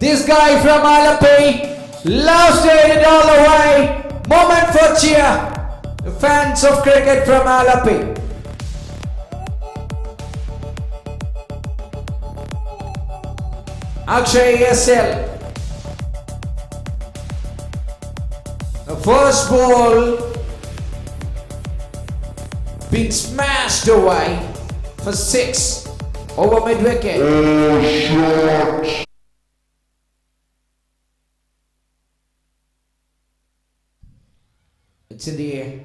A: This guy from Allepey loves to hit it all the way. Moment for cheer. The fans of cricket from Allepey. Akshay SL. The first ball being smashed away for 6 over mid-wicket. It's in the air.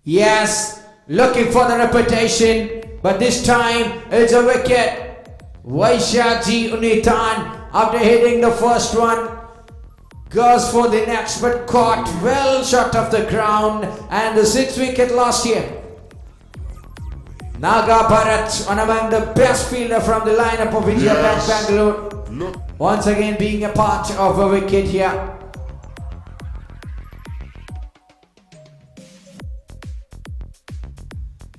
A: Yes, looking for the reputation, but this time it's a wicket. Vijaya Unitan, after hitting the first one, goes for the next, but caught well short of the ground, and the 6th wicket lost here. Naga Bharat, one among the best fielder from the lineup of Vijaya Bangalore, once again being a part of a wicket here.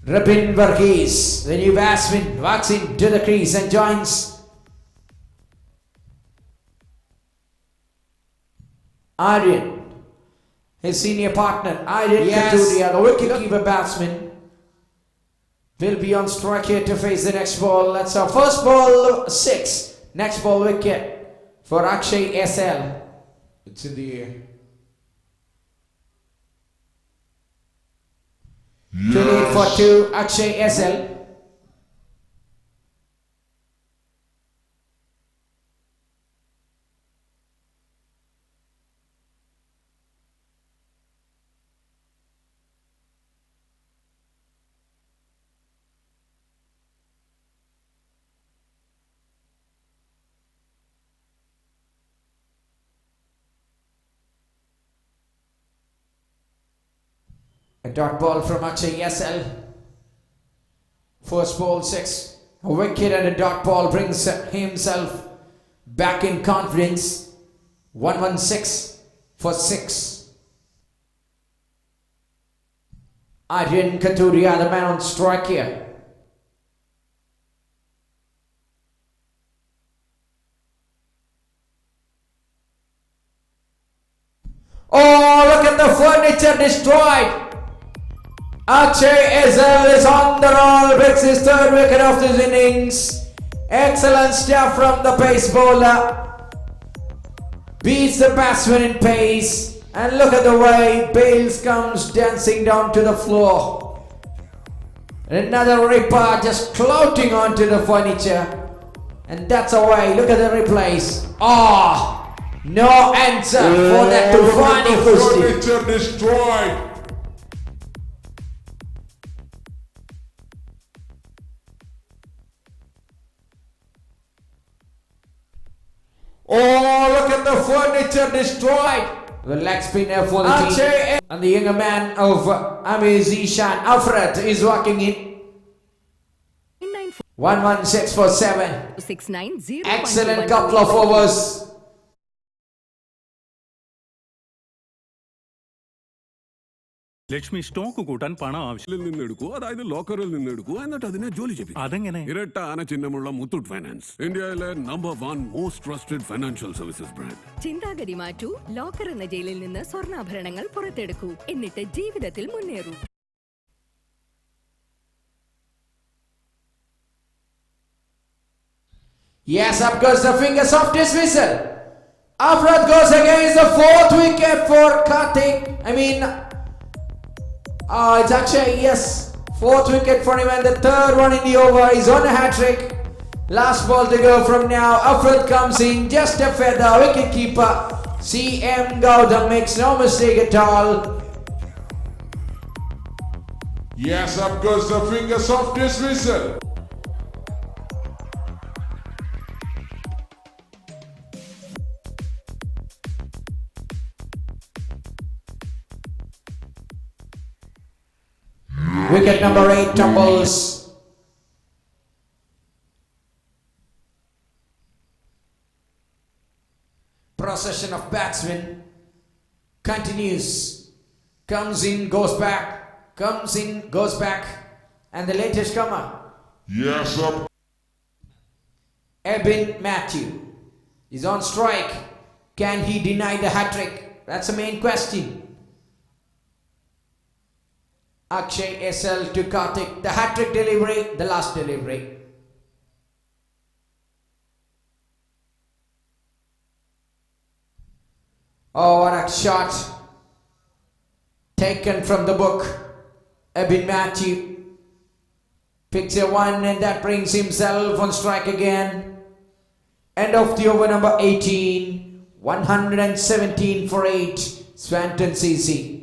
A: Rabin Varghese, the new batsman, walks into the crease and joins Aryan, his senior partner. Aryan Katuria, the wicket-keeper batsman, will be on strike here to face the next ball. That's our first ball, 6. Next ball wicket for Akshay SL. It's in the air. Too late for 2, Akshay SL. A dot ball from Akshay SL. First ball 6. A wicket and a dot ball brings himself back in confidence. 116 for 6. Aryan Katuria, the man on strike here. Oh, look at the furniture destroyed. Akshay SL is on the roll, breaks his 3rd wicket of this innings. Excellent stuff from the pace bowler. Beats the batsman in pace. And look at the way Bales comes dancing down to the floor. Another ripper just clouting onto the furniture. And that's away. Look at the replays. Oh, no answer for that Tufani Kusti.
B: Furniture destroyed.
A: Oh, look at the furniture destroyed. The leg spinner for the team. And the younger man of Zishan, Alfred, is walking in. 116 for 7. Excellent couple of overs.
C: Lakshmi stock കൂട്ടാൻ പണം ആവശ്യം
D: നിന്നെടുക്കൂ, അതായത് ലോക്കറിൽ നിന്നെടുക്കൂ, എന്നിട്ട് അതിനെ ജോലി ചെയ്യും.
C: അതെങ്ങനെ?
D: ഇരട്ട ആന ചിഹ്നമുള്ള മുത്തൂറ്റ് ഫൈനാൻസ്, ഇന്ത്യയിലെ number 1 most trusted financial services brand.
E: ചിന്താഗതി മാറ്റൂ. ലോക്കർ എന്ന ജയിലിൽ നിന്ന് സ്വർണ്ണാഭരണങ്ങൾ പുറത്തെടുക്കൂ, എന്നിട്ട് ജീവിതത്തിൽ മുന്നേറൂ.
A: Yes, up goes the fingers of dismissal. Alfred goes against the 4th wicket for Karthik. It's actually, yes, 4th wicket for him and the 3rd one in the over. He's on a hat-trick. Last ball to go from now. Alfred comes in, just a feather. Wicket keeper CM Gautam makes no mistake at all.
B: Yes, up goes the fingers of dismissal.
A: Wicket number 8 tumbles. Procession of batsmen continues. Comes in, goes back. Comes in, goes back. And the latest comer.
B: Yes, sir.
A: Eben Matthew is on strike. Can he deny the hat-trick? That's the main question. Akshay SL to Karthik. The hat-trick delivery, the last delivery. Oh, what a shot. Taken from the book. Eben Matthew picks a one and that brings himself on strike again. End of the over number 18. 117 for 8. Swantons CC.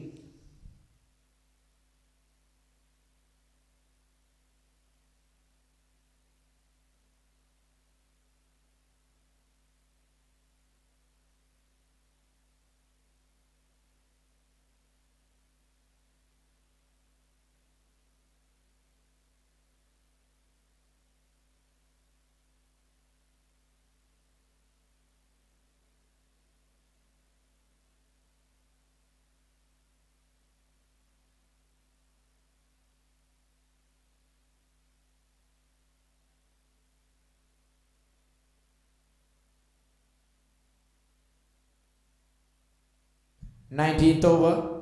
A: Nineteenth over.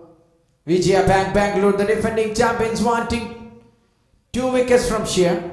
A: Vijaya Bangalore, the defending champions, wanting 2 wickets from sheer.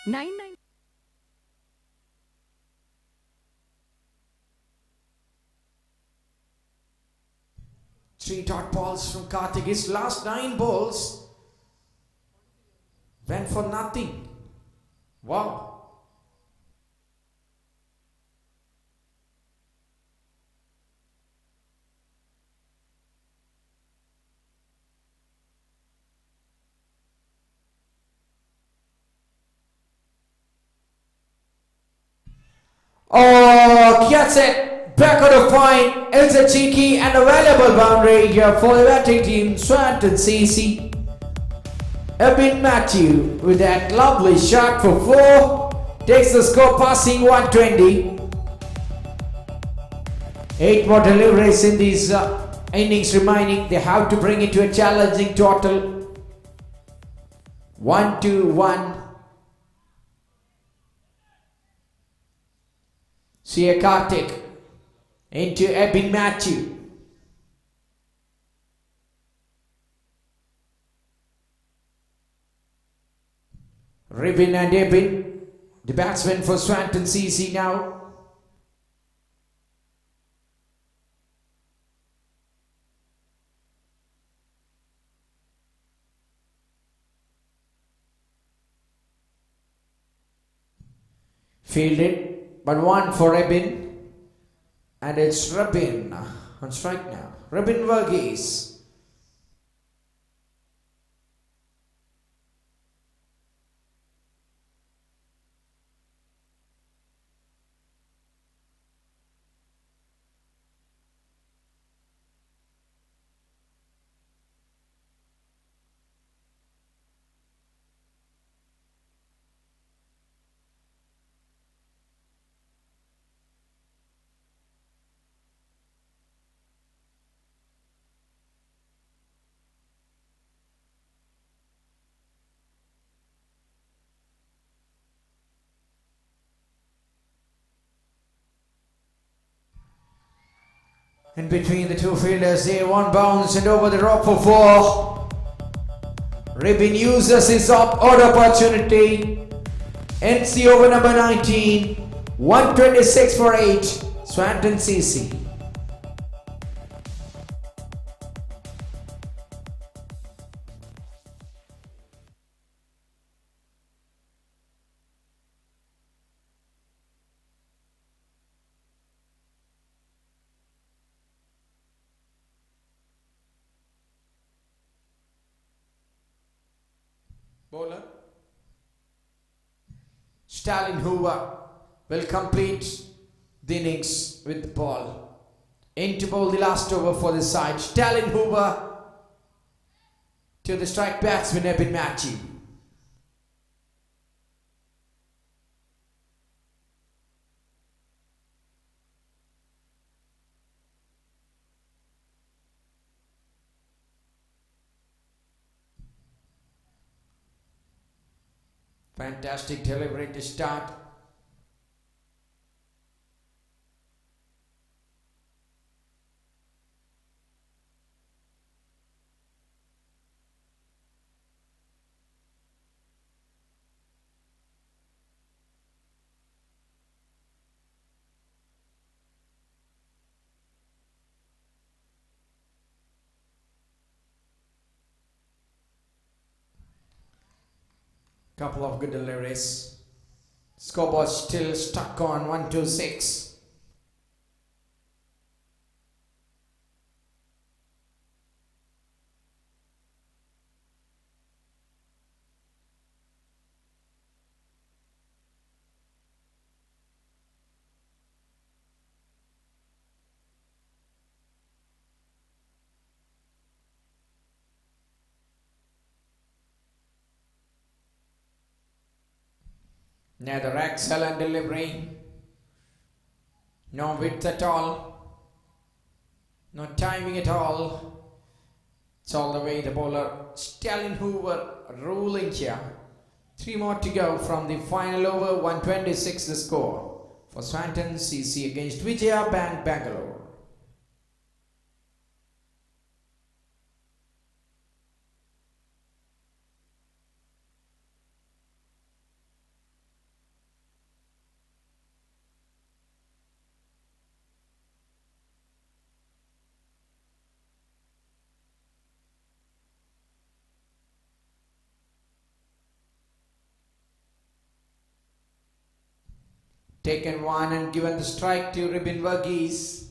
E: Nine.
A: 3 dot balls from Karthik. His last 9 balls went for nothing. Wow. Oh, gets it back on the point. It's a cheeky and a valuable boundary here for the batting team. Swantons CC. Eben Matthew with that lovely shot for 4 takes the score passing 120. 8 more deliveries in these innings remaining. They have to bring it to a challenging total. 1-1. See a Karthik into Eben Matthew. Ribbon and Eben, the batsman for Swantons CC now. Fielded. But 1 for Eben, and it's Robin on strike now. Robin Verghese. In between the two fielders, they one bounce and over the rope for 4. Ribbon uses his odd opportunity. Ends the over number 19. 126 for 8. Swantons CC. Stalin Hoover will complete the innings with the ball. Into bowl the last over for the side. Stalin Hoover to the strike batsman Ebin Matthew. Fantastic delivery to start. Couple of good deliveries. Scoreboard still stuck on 126. Another excellent delivery. No width at all. No timing at all. It's all the way the bowler Stalin Hoover ruling here. 3 more to go from the final over. 126 the score for Swantons CC against Vijaya Bangalore. Taken one and given the strike to Ribin Verghese.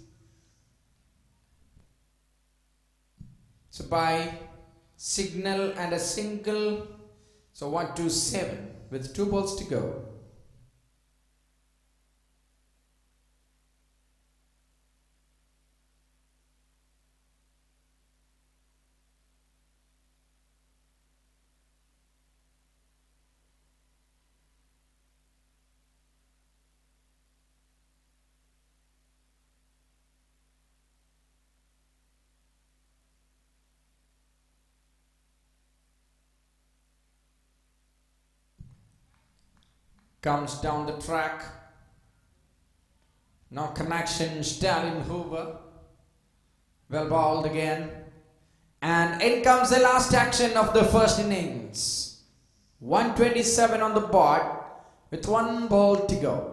A: So by signal and a single, so 127 with 2 balls to go. Comes down the track. No connection. Stalin Hoover. Well bowled again. And in comes the last action of the first innings. 127 on the board with 1 ball to go.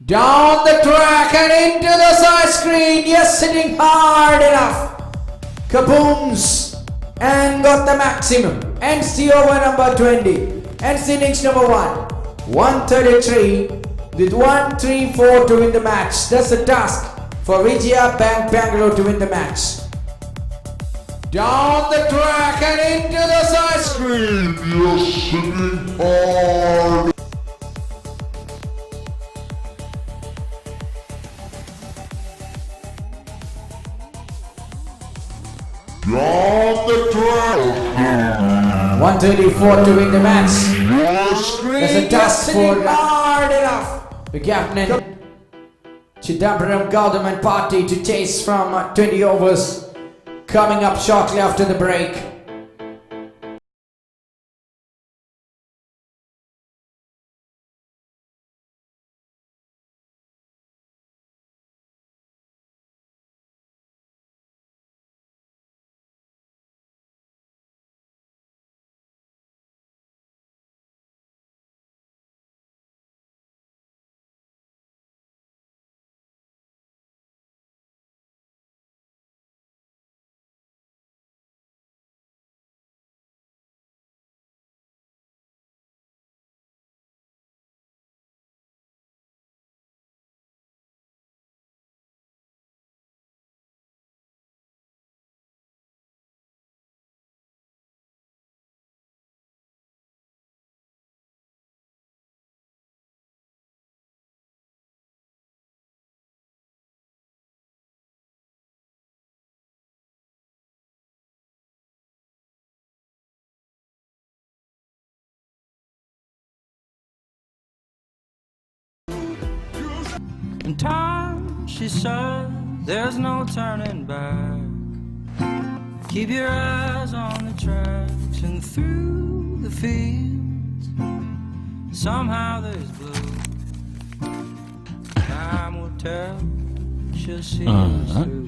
A: Down the track and into the side screen. Yes, hitting hard enough. Kabooms. And got the maximum. Ends the over number 20. Ends innings number 1. 133 with 1-3-4 to win the match. That's the task for Vijaya Bangalore to win the match. Down the track and into the side screen.
B: Yes, hitting hard. Down the track.
A: 134 to win the match.
B: Yes,
A: There's a task for hard enough. The captain Chidambaram Gautam and party to chase from 20 overs coming up shortly after the break.
F: In time, she said, there's no turning back. Keep your eyes on the tracks and through the fields. Somehow there's blue. Time will tell. She'll see us through.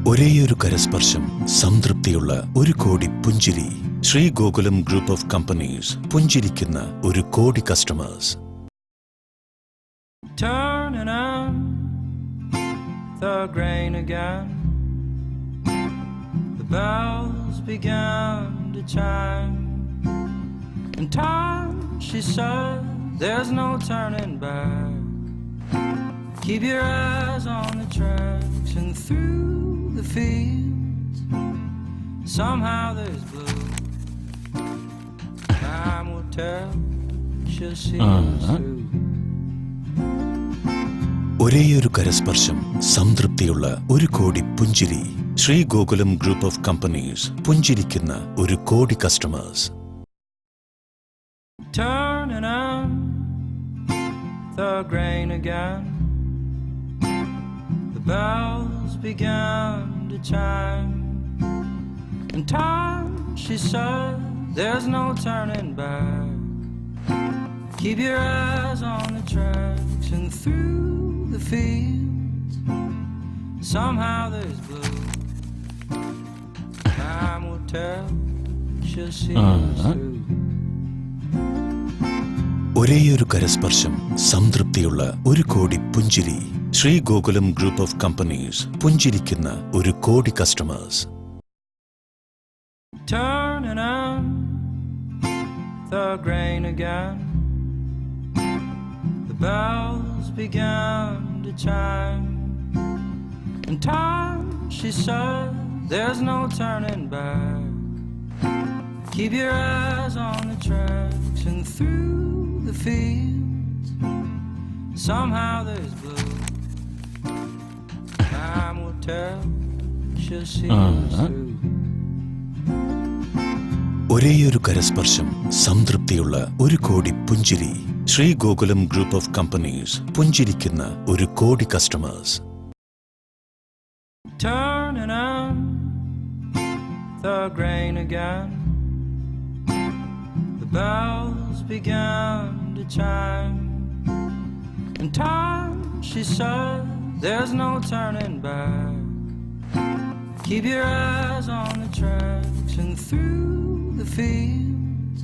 G: ഒരേയൊരു കരസ്പർശം, സംതൃപ്തിയുള്ള ഒരു കോടി പുഞ്ചിരി. Shri Gokulam group of companies പുഞ്ചിരിക്കുന്ന ഒരു കോടി customers.
F: Turning on the grain again. The bells began to chime. In time, she said, there's no turning back. Keep your eyes on the tracks and through the fields. Somehow there's blue. Time will tell. She'll see us through.
G: ഒരേയൊരു കരസ്പർശം, സംതൃപ്തിയുള്ള ഒരു കോടി പുഞ്ചിരി. Shri Gokulam group of companies പുഞ്ചിരിക്കുന്ന ഒരു കോടി customers.
F: Turning on the grain again. The bells began to chime. In time, she said, there's no turning back. Keep your eyes on the tracks and through the fields. Somehow there's blue. Time will tell. She'll see us through.
G: ഒരേയൊരു കരസ്പർശം, സംതൃപ്തിയുള്ള ഒരു കോടി പുഞ്ചിരി. Shri Gokulam group of companies പുഞ്ചിരിക്കുന്ന ഒരു കോടി customers.
F: Turning on the grain again. The bells began to chime. In time, she said, there's no turning back. Keep your eyes on the tracks and through the fields. Somehow there's blue. Time will tell. She'll see us through.
G: ഒരേയൊരു കരസ്പർശം, സംതൃപ്തിയുള്ള ഒരു കോടി പുഞ്ചിരി. Shri Gokulam group of companies പുഞ്ചിരിക്കുന്ന ഒരു കോടി customers.
F: Turning on the grain again. The bells began to chime. In time, she said, there's no turning back. Keep your eyes on the tracks and through the fields.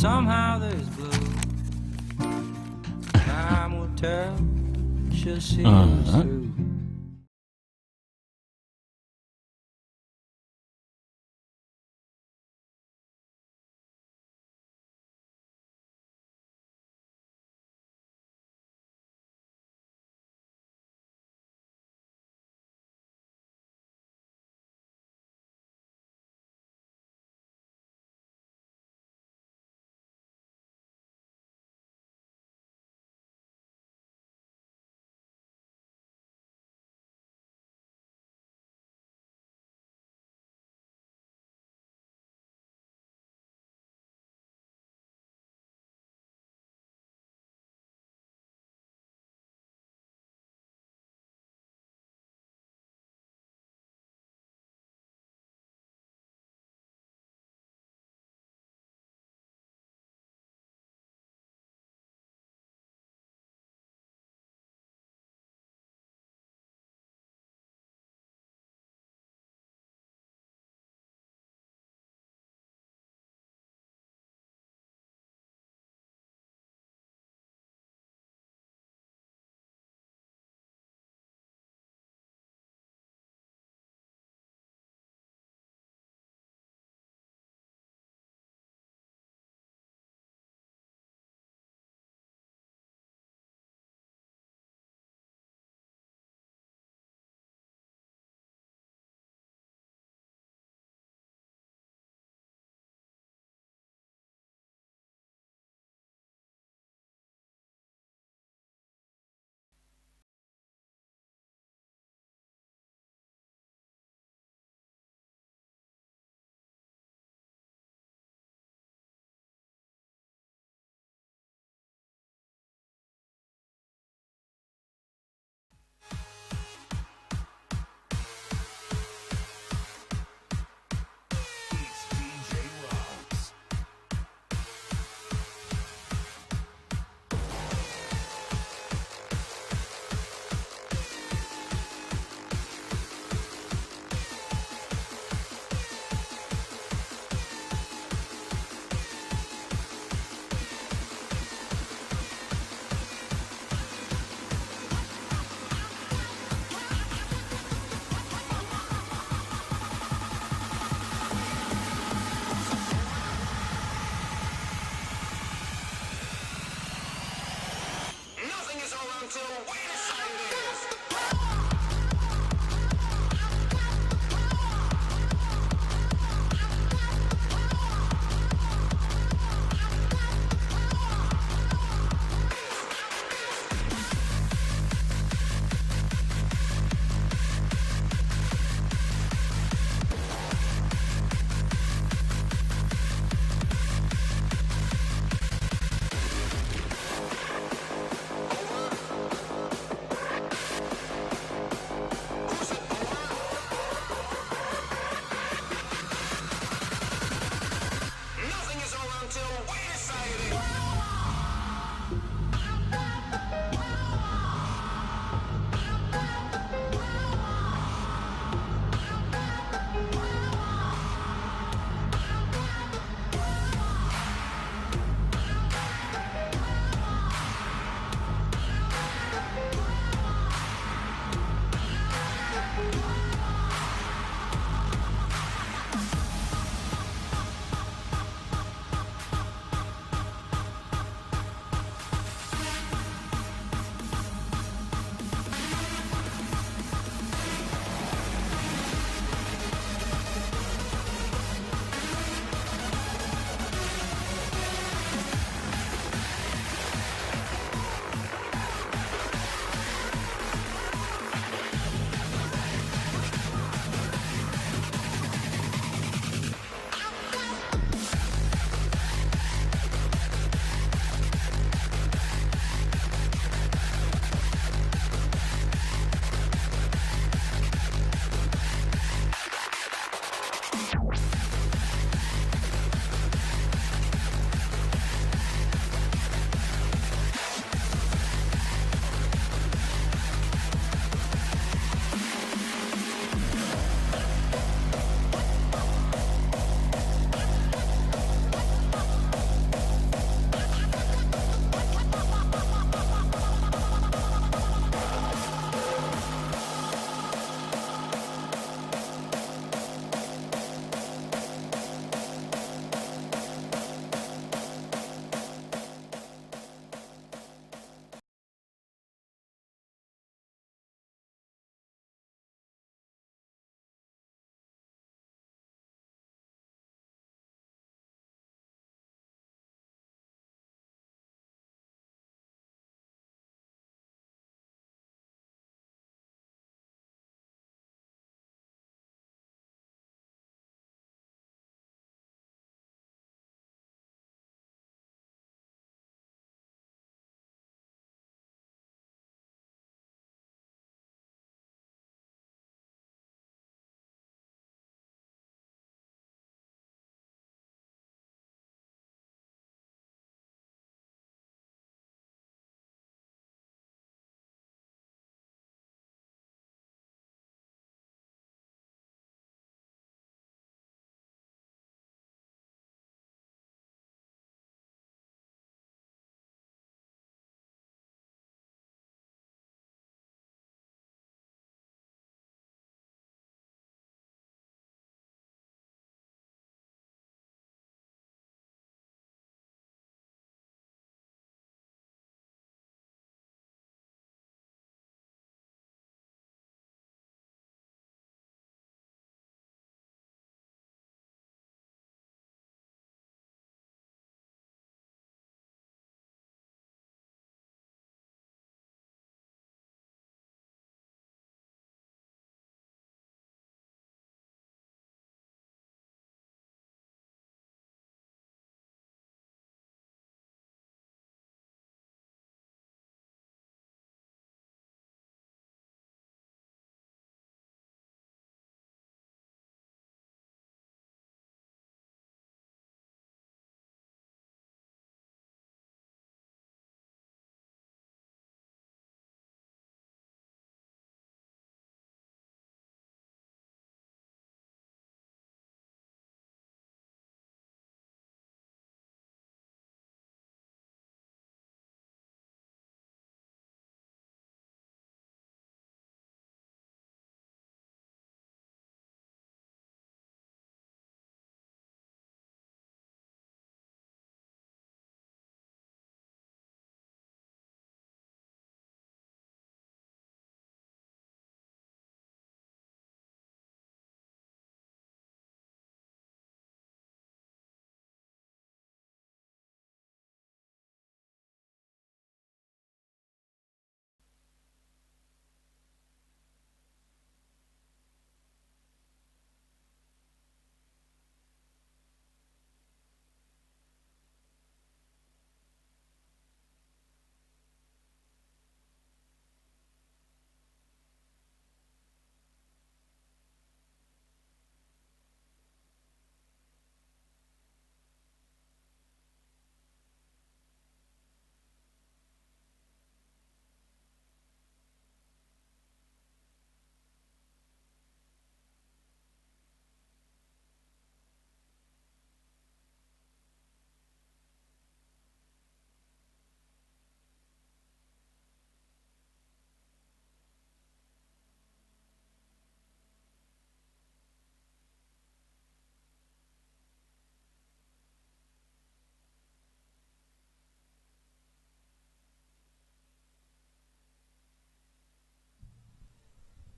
F: Somehow there's blue. Time will tell. She'll see us through.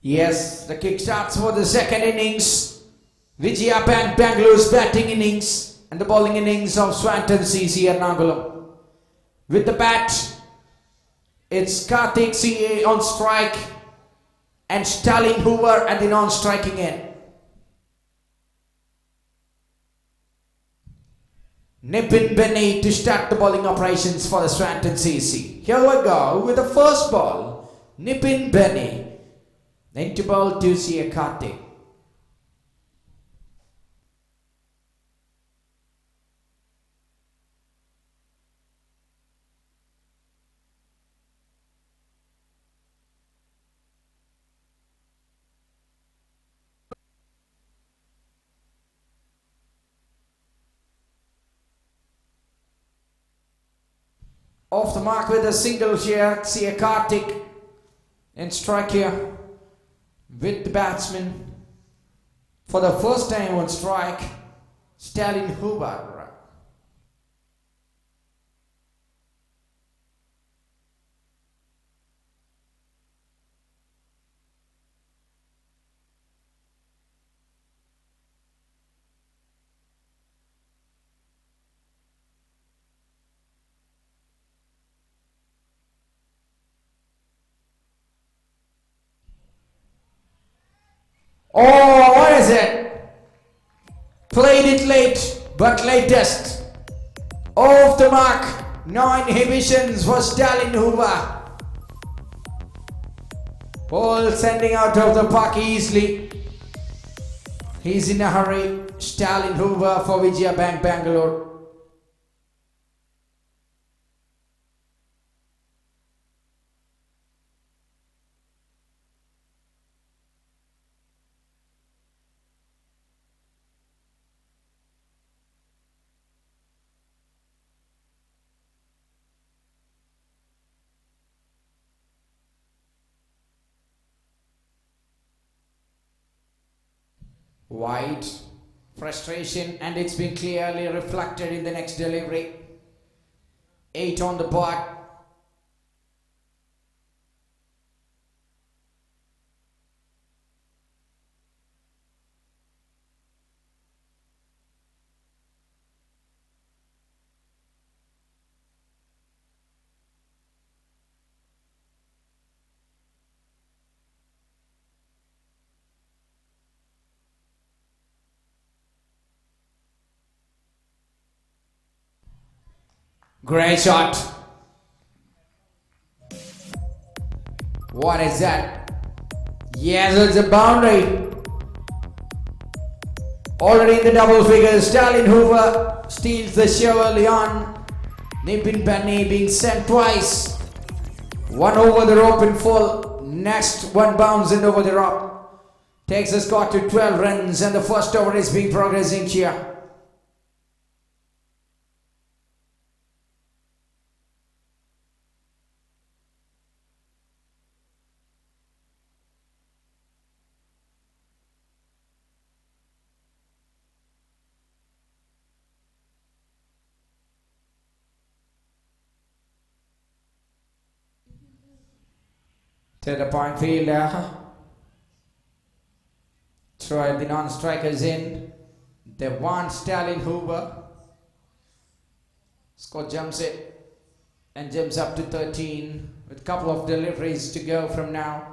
A: Yes, the kick starts for the second innings. Vijaya Bangalore's batting innings and the bowling innings of Swantons CC Ernakulam. With the bat, it's Karthik CA on strike and Stalin Hoover at the non-striking end. Nipin Benny to start the bowling operations for the Swantons CC. Here we go with the first ball. Nipin Benny. Then to bowl to CA Karthik. Off the mark with a single here, CA Karthik. And strike here with the batsman. For the first time on strike, Stalin Hoover. Oh, what is it? Played it late, but latest. Off the mark. No inhibitions for Stalin Hoover. Ball sending out of the park easily. He's in a hurry. Stalin Hoover for Vijaya Bangalore. Wide frustration, and it's been clearly reflected in the next delivery. 8 on the board. Great shot. What is that? Yes, it's a boundary. Already in the double figures, Stalin Hoover steals the show early on. Nipin Benny being sent twice. One over the rope in full. Next one bounce in over the rope. Takes the score to 12 runs, and the first over is being progressing here. To the point fielder. Throw the non-strikers in. They want Stalin Hoover. Scott jumps it and jumps up to 13 with a couple of deliveries to go from now.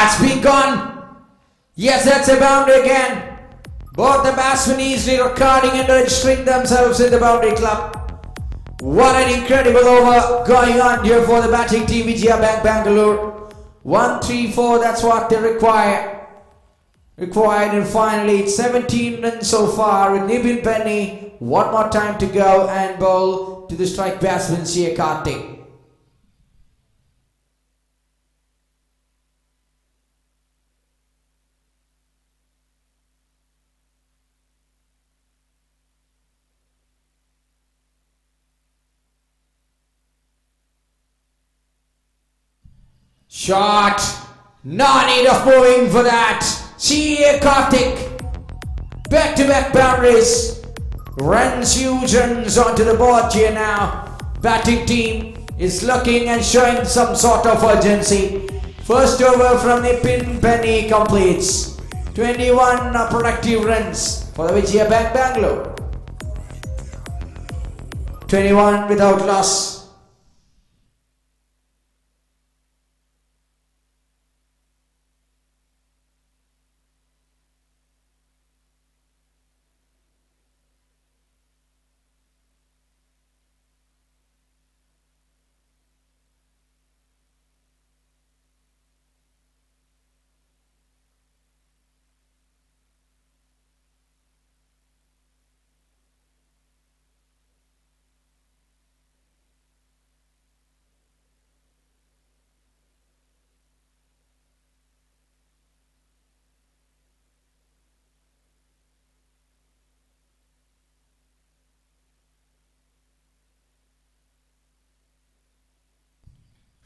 A: It's been gone. Yes, that's a boundary again. Both the batsmen easily recording and registering themselves in the boundary club. What an incredible over going on here for the batting team Vijaya Bangalore. 1, 3, 4, that's what they require. And finally it's 17 runs so far with Nipin Benny. One more time to go and bowl to the strike batsman CA Karthik. Shot. No need of moving for that. C.A. Karthik. Back-to-back boundaries. Runs, huge runs onto the board here now. Batting team is looking and showing some sort of urgency. First over from the pin penny completes. 21 productive runs for the Vijaya Bangalore. 21 without loss.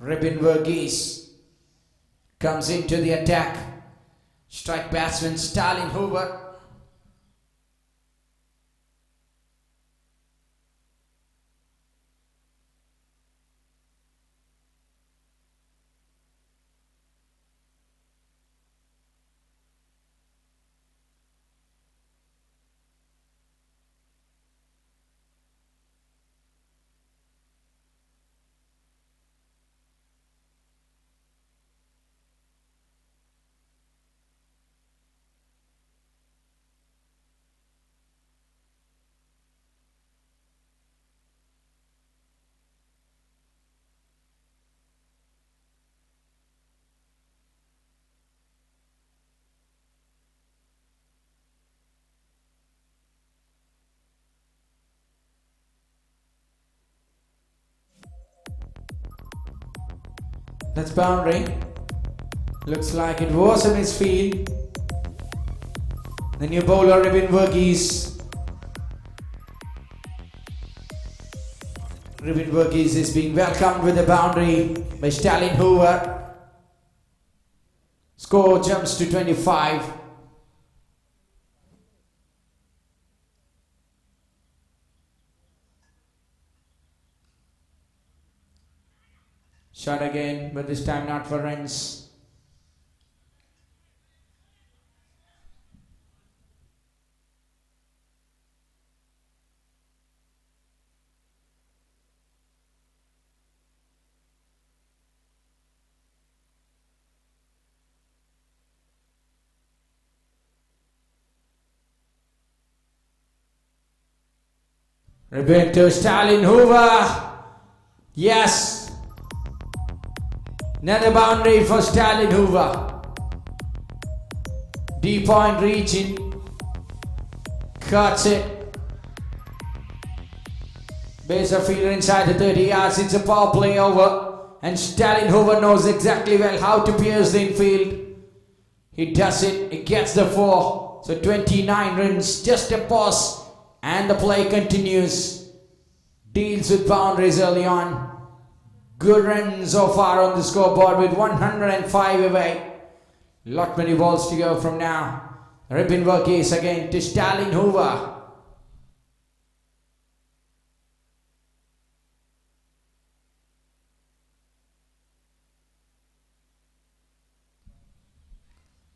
A: Robin Verghese comes into the attack. Strike batsman Stalin Hoover. That's boundary. Looks like it was a misfield. The new bowler Robin Verghese. Robin Verghese is being welcomed with a boundary by Stalin Hoover. Score jumps to 25. Shot again, but this time not for runs. Repeat to Stalin Hoover. Yes. Another boundary for Stalin Hoover. D point reaching. Cuts it. Base of fielder inside the 30 yards. It's a power play over. And Stalin Hoover knows exactly well how to pierce the infield. He does it. He gets the 4. So 29 runs. Just a pause. And the play continues. Deals with boundaries early on. Good runs so far on the scoreboard with 105 away. Lot many balls to go from now. Robin Verghese again to Stalin Hoover.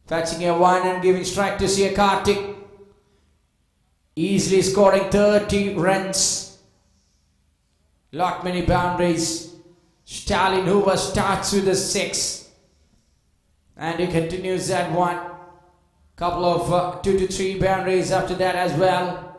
A: Fetching a 1 and giving strike to C.A. Karthik. Easily scoring 30 runs. Lot many boundaries. Stalin Hoover starts with a 6 and he continues that 1. Couple of 2 to 3 boundaries after that as well.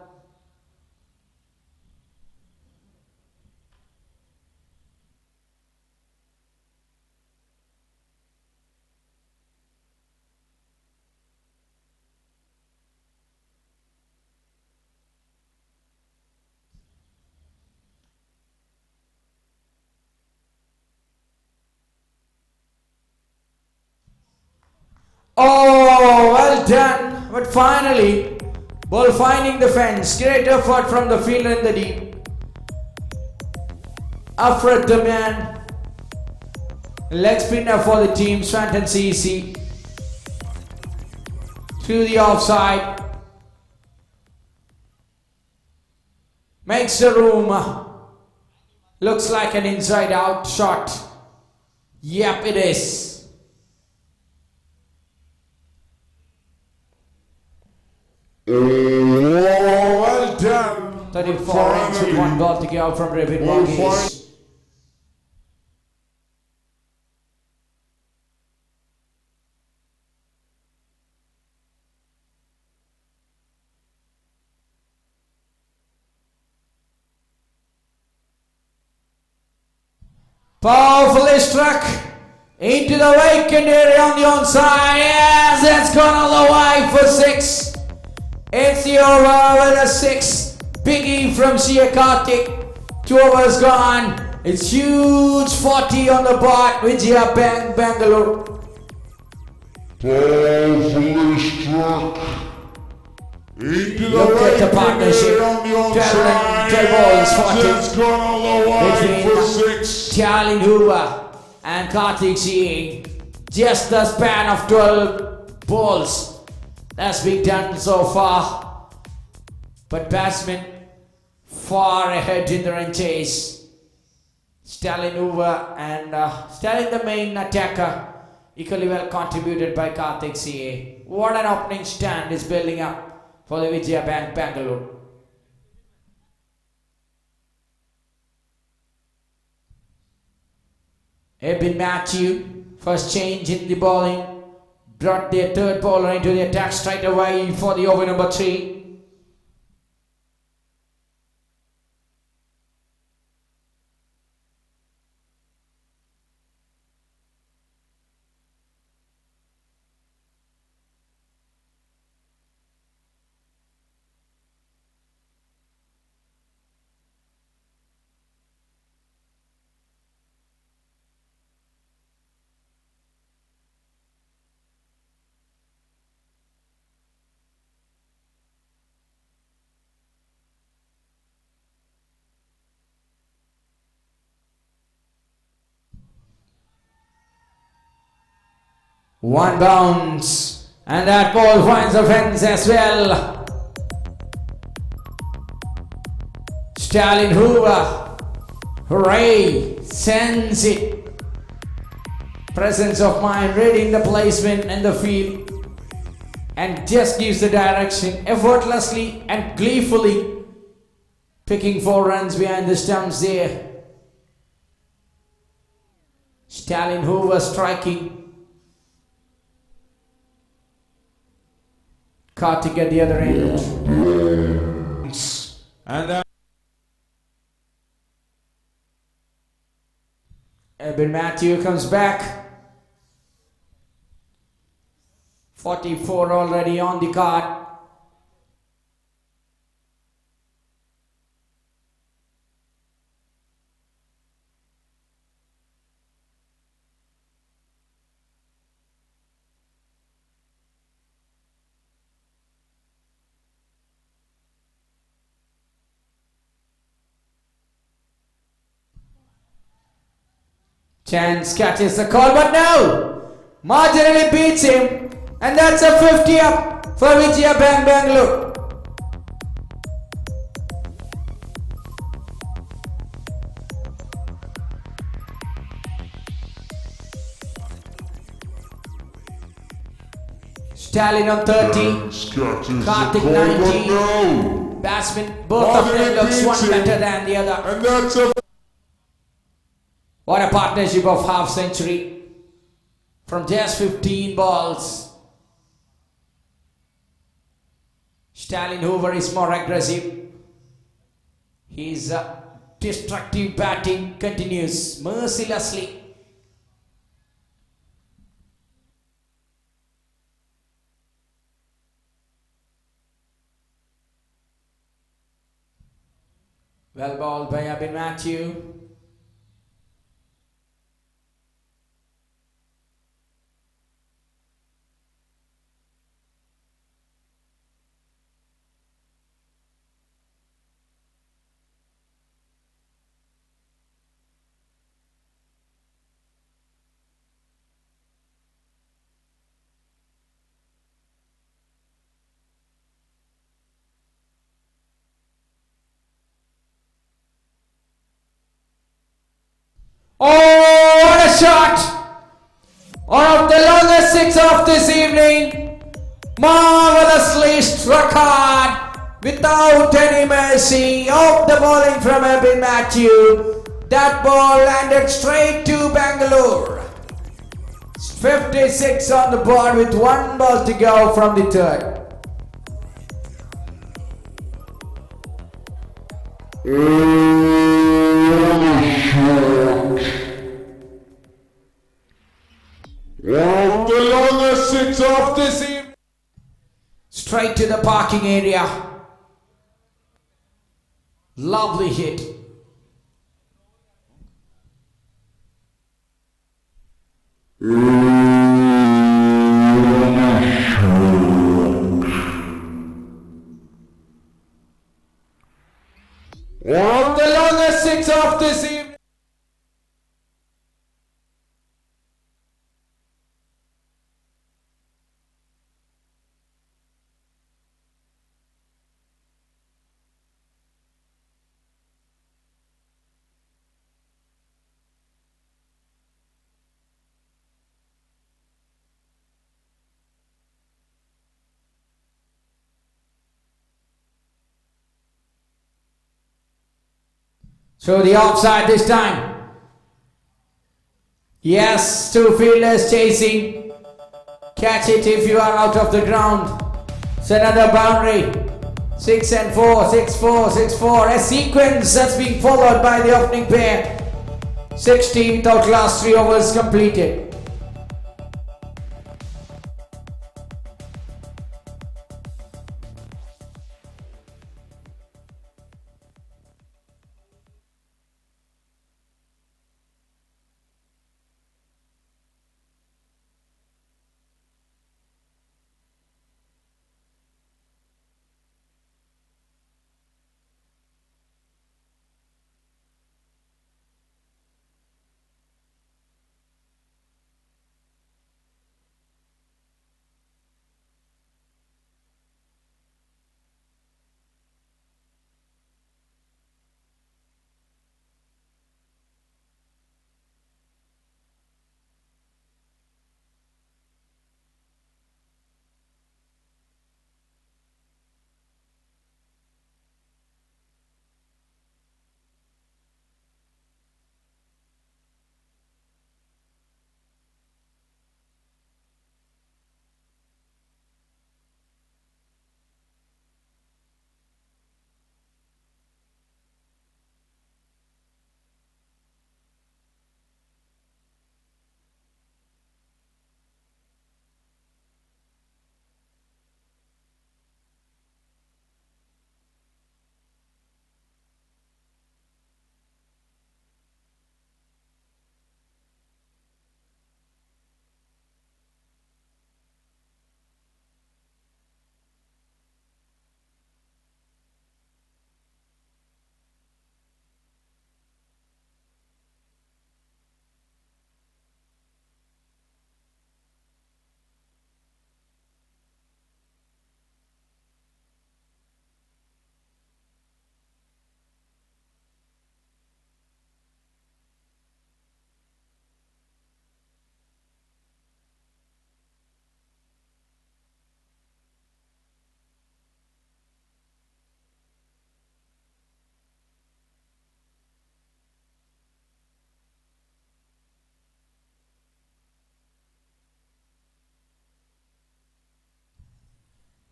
A: Oh, well done. But finally, ball finding the fence. Great effort from the fielder in the deep. Afraid the man. Leg spinner for the team, Swantons easy. To the offside. Makes the room. Looks like an inside out shot. Yep, it is.
B: Well done.
A: 34 runs with one ball to go from David Varghese. Powerfully struck into the vacant area on the onside. Yes, it's gone all the way for 6. It's the over with a 6. Biggie from Sia Karthik. 2 overs gone. It's huge 40 on the board. Vijaya Bangalore.
B: Powerfully struck. Into the
A: Look at the
B: right
A: partnership.
B: on the
A: 12
B: onside.
A: balls, 40.
B: It's gone all the way for 6.
A: Charlie Hoover and Karthik Singh. Just the span of 12 balls. That's been done so far. But batsmen far ahead in the run chase. Stalin Hoover and Stalin, the main attacker, equally well contributed by Karthik Singh. What an opening stand is building up for the Vijaya Bangalore. Eben Matthew, first change in the bowling, brought their third bowler into the attack straight away for the over number 3. One bounce, and that ball finds the fence as well. Stalin Hoover, hooray, sends it. Presence of mind, reading the placement and the field, and just gives the direction effortlessly and gleefully, picking 4 runs behind the stumps there. Stalin Hoover striking. Karthik at the other end. And Eben Matthew comes back. 44 already on the card. Chance catches the call, but no! Marginally beats him, and that's a 50 up for Vijaya Bangalore. Stalin on 30, Karthik 19. Batsmen, both of them looks one better than the other.
B: And that's a
A: What a partnership of half century from just 15 balls. Stalin Hoover is more aggressive. His destructive batting continues mercilessly. Well bowled by Eben Matthew. Oh, what a shot! One of the longest six of this evening. Marvelously struck hard without any mercy. Off the bowling from Abin Matthew. That ball landed straight to Bangalore. 56 on the board with one ball to go from the third.
B: One of the longest six of this evening.
A: Straight to the parking area. Lovely hit.
B: One of the longest six of this evening.
A: So the offside this time. Yes, two fielders chasing. Catch it if you are out of the ground. It's another boundary. 6 and 4, 6, 4, 6, 4. A sequence that's being followed by the opening pair. 60 without last 3 overs completed.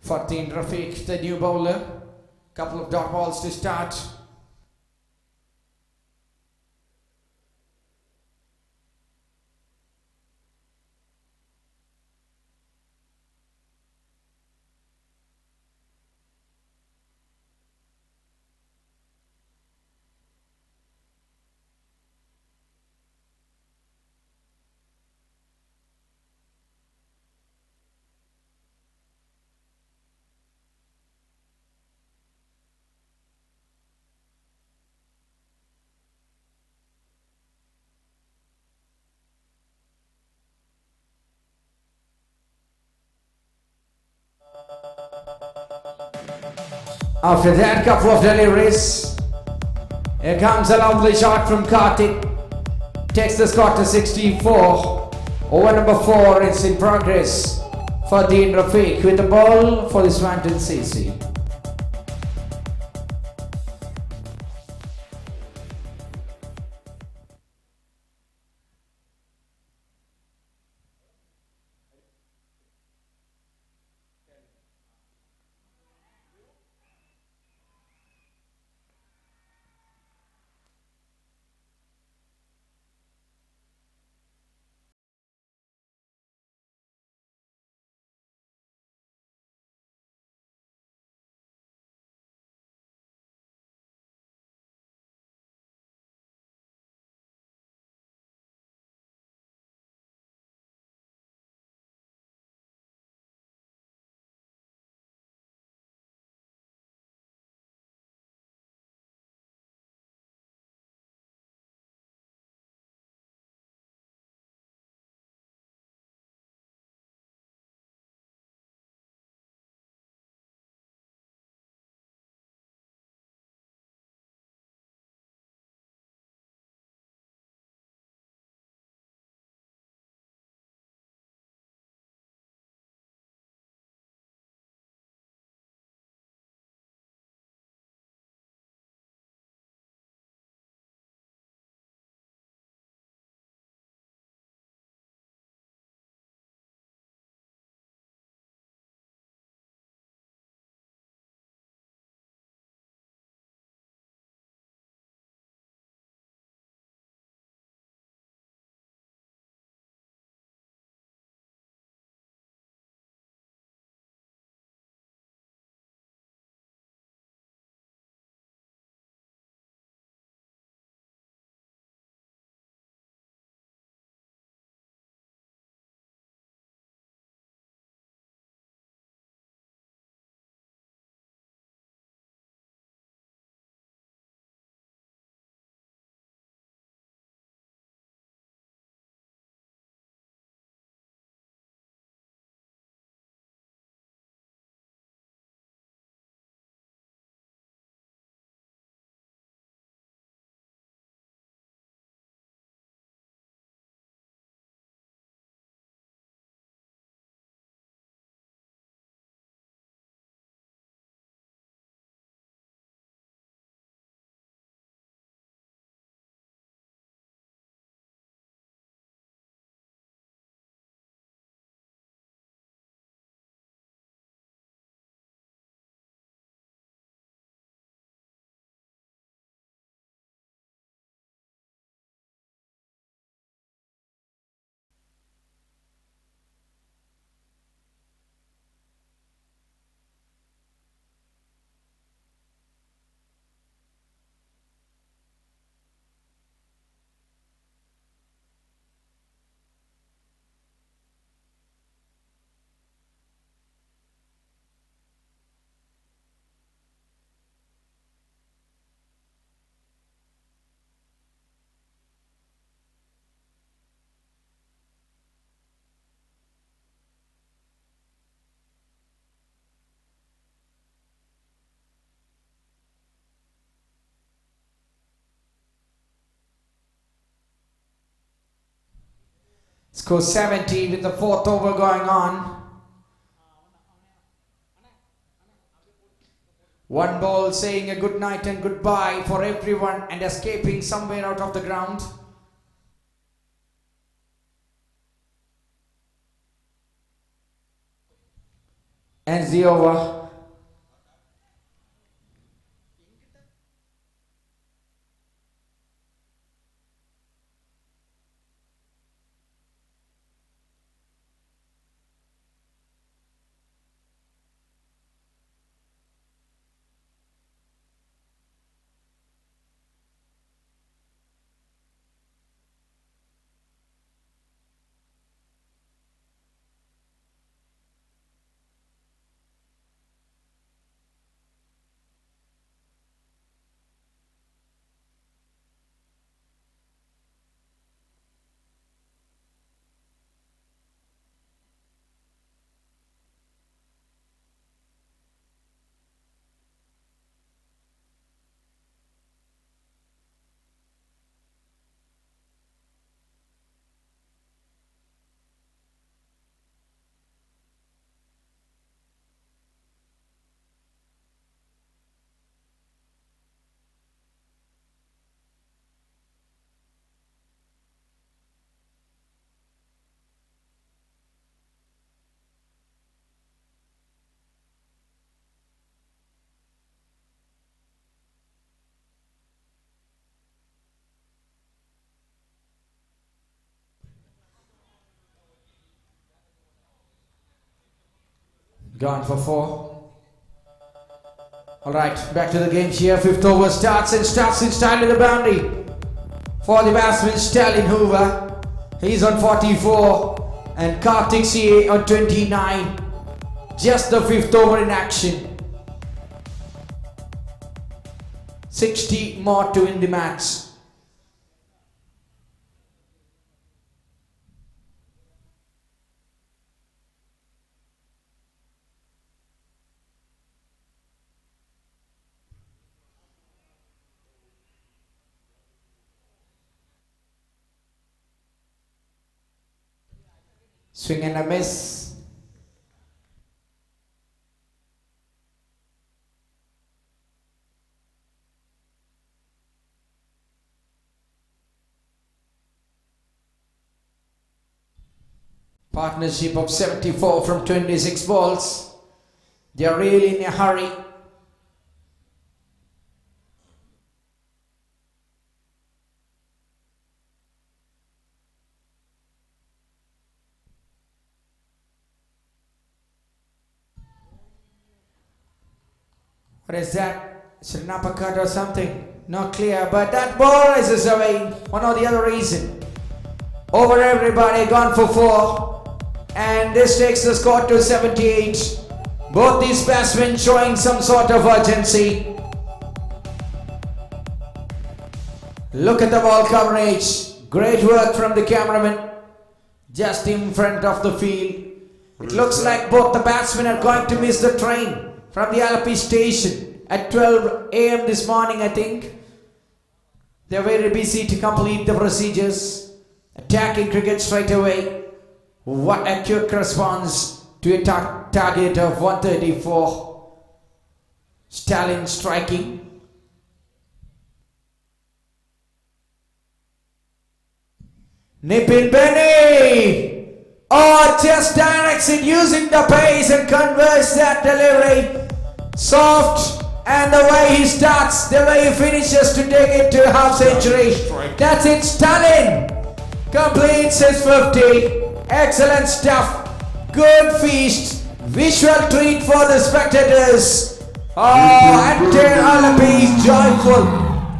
A: Fatin Rafiq, the new bowler. Couple of dot balls to start. After that, couple of deliveries. Here comes a lovely shot from Karthik. takes the score to 64. Over number 4 is in progress for Dean Rafiq with the ball for the Swantons CC. Score 70 with the 4th over going on. One ball saying a good night and goodbye for everyone and escaping somewhere out of the ground. Ends the over. Gone for 4. Alright, back to the game here. 5th over starts in style to the boundary. For the batsman Stalin Hoover. He's on 44 and Karthik CA on 29. Just the 5th over in action. 60 more to win the match. Swing and a miss. Partnership of 74 from 26 balls. They are really in a hurry. What is that? Is it an uppercut or something? Not clear, but that ball is away. One or the other reason. Over everybody, gone for 4. And this takes the score to 78. Both these batsmen showing some sort of urgency. Look at the ball coverage. Great work from the cameraman. Just in front of the field. It looks like both the batsmen are going to miss the train from the Allepey station at 12 AM this morning, I think. They're very busy to complete the procedures. Attacking cricket straight away. What a quick response to a target of 134. Stalin striking. Nipin Benny! Oh, just directs it using the pace and converts that delivery. Soft, and the way he starts, the way he finishes to take it to half century. That's it, Stalin completes his 50. Excellent stuff. Good feast. Visual treat for the spectators. Oh, entire Allepey is joyful.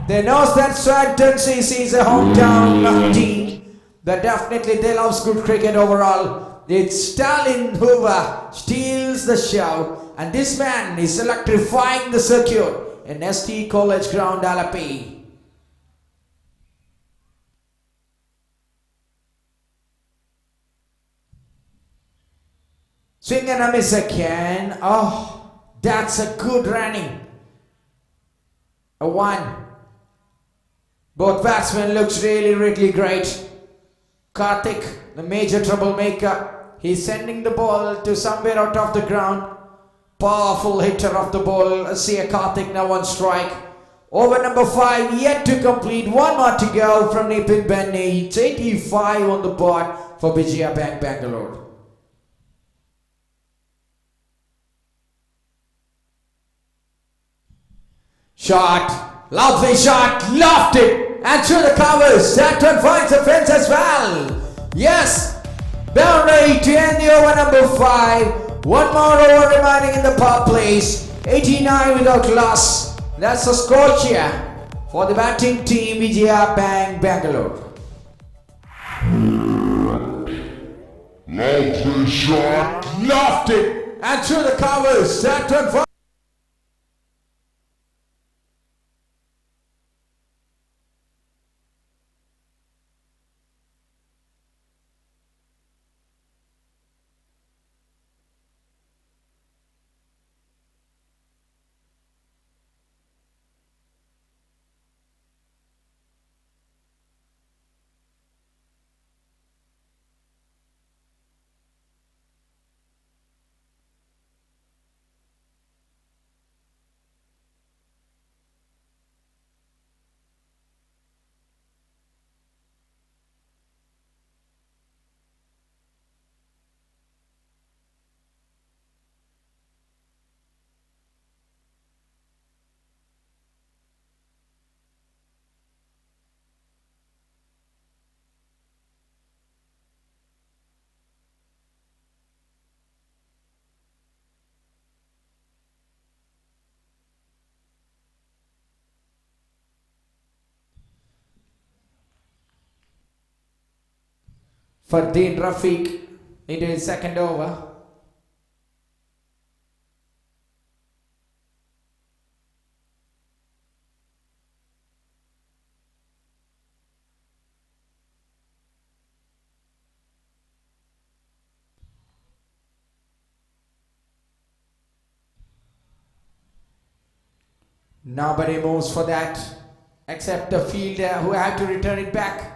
A: They know that Swantons is a hometown team. But definitely they love good cricket overall. It's Stalin Hoover steals the show. And this man is electrifying the circuit in ST College Ground, Allepey. Swing and a miss again. Oh, that's a good running. A 1. Both batsmen looks really great. Karthik, the major troublemaker, he's sending the ball to somewhere out of the ground. Powerful hitter of the ball. See a Karthik now on strike. Over number 5 yet to complete. 1 more to go from Nipin Benny. It's 85 on the board for Vijaya Bangalore. Shot, lovely shot, lofted and through the covers. That one finds the fence as well. Yes, boundary to end the over number 5. 1 more over remaining in the power plays. 89 without loss. That's the score here for the batting team Vijaya Bangalore.
B: Lovely shot.
A: Lofted and through the covers. That one finds Fardeen Rafiq into his second over. Nobody moves for that except the fielder who had to return it back.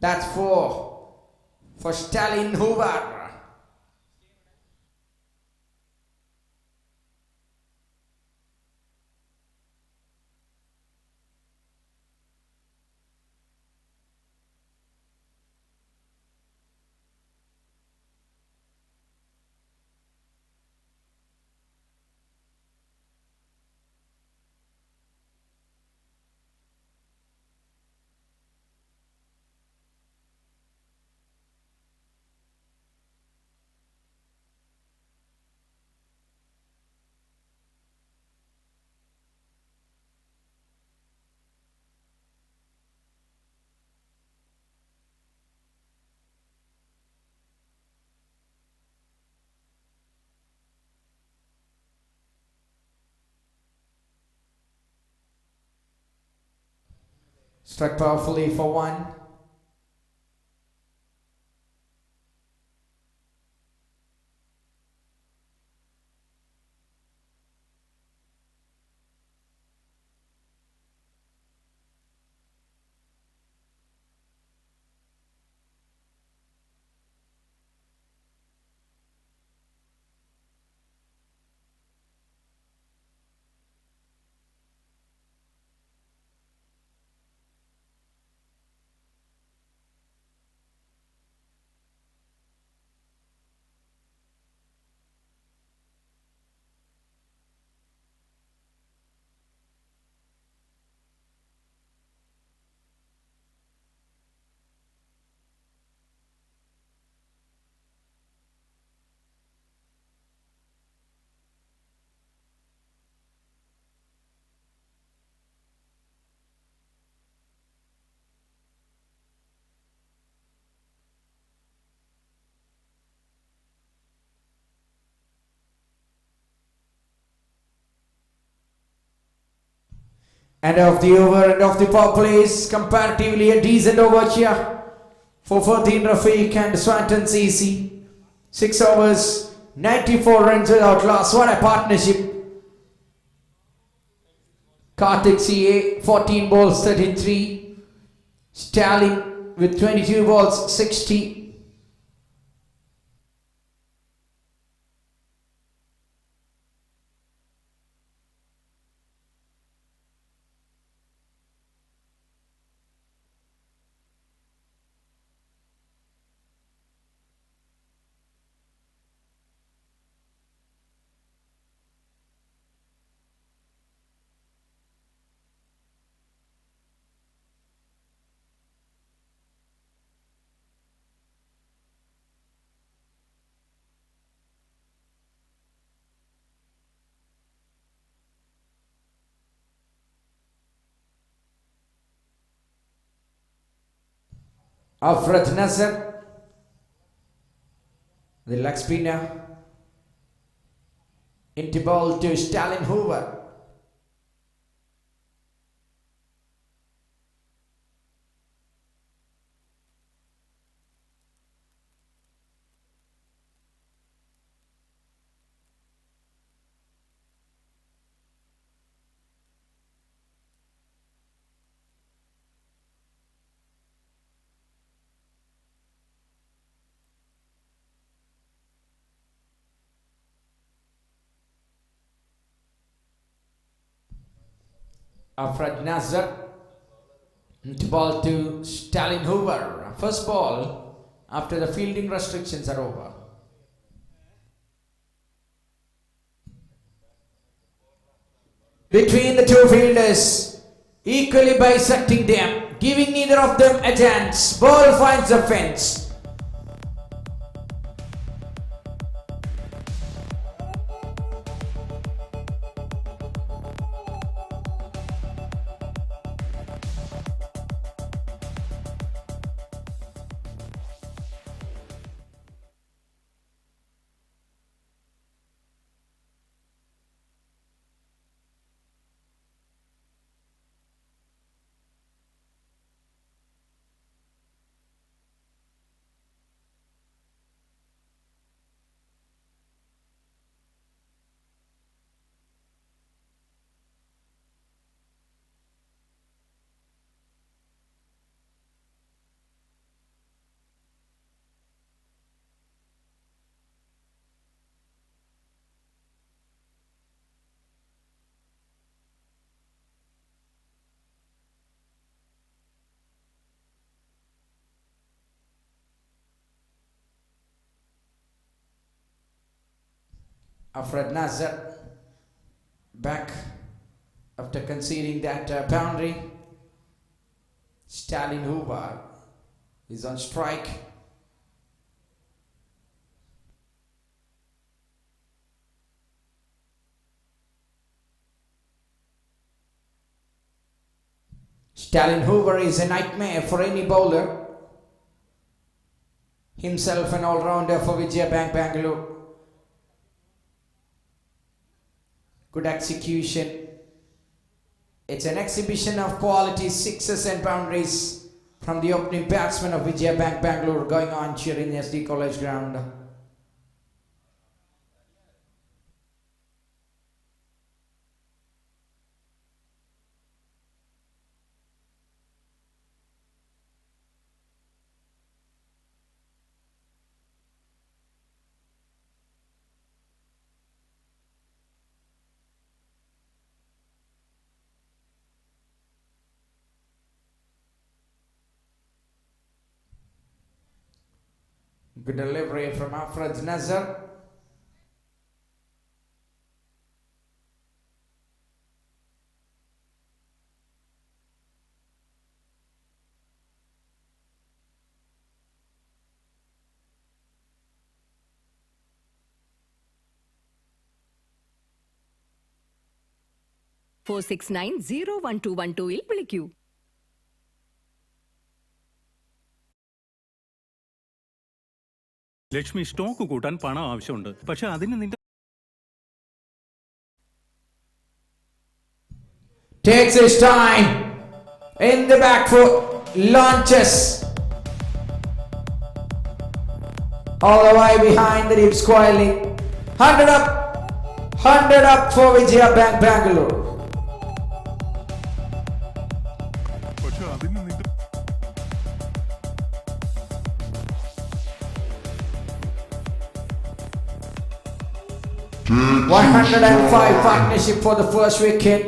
A: That's four for Stalin Hoover. Struck powerfully for one. End of the over, end of the power plays. Comparatively a decent over here for Fardeen Rafiq and Swantons AC. 6 overs, 94 runs without loss. What a partnership. Karthik CA, 14 balls, 33. Stalin with 22 balls, 60. Afrad Nasser, the leg spinner, into ball to Stalin Hoover. Afrad Nasser into ball to Stalin Hoover. First ball after the fielding restrictions are over. Between the two fielders, equally bisecting them, giving neither of them a chance. Ball finds the fence. Afred Nazar back after conceding that boundary. Stalin Hoover is on strike. Stalin Hoover is a nightmare for any bowler. Himself an all-rounder for Vijaya Bangalore. Good execution. It's an exhibition of quality sixes and boundaries from the opening batsman of Vijaya Bangalore going on here in SD College ground. Good delivery from Afred Nazar.
E: For 690121 വിളിക്കൂ.
C: Lakshmi stock കൂട്ടാൻ പണം ആവശ്യമുണ്ട്. പക്ഷെ അതിന് നിന്റെ
A: Takes his time in the back foot, launches all the way behind the deep squarely. 100 up for Vijaya Bangalore.
C: പക്ഷെ അതിന് നിന്റെ
A: 105 partnership for the first wicket.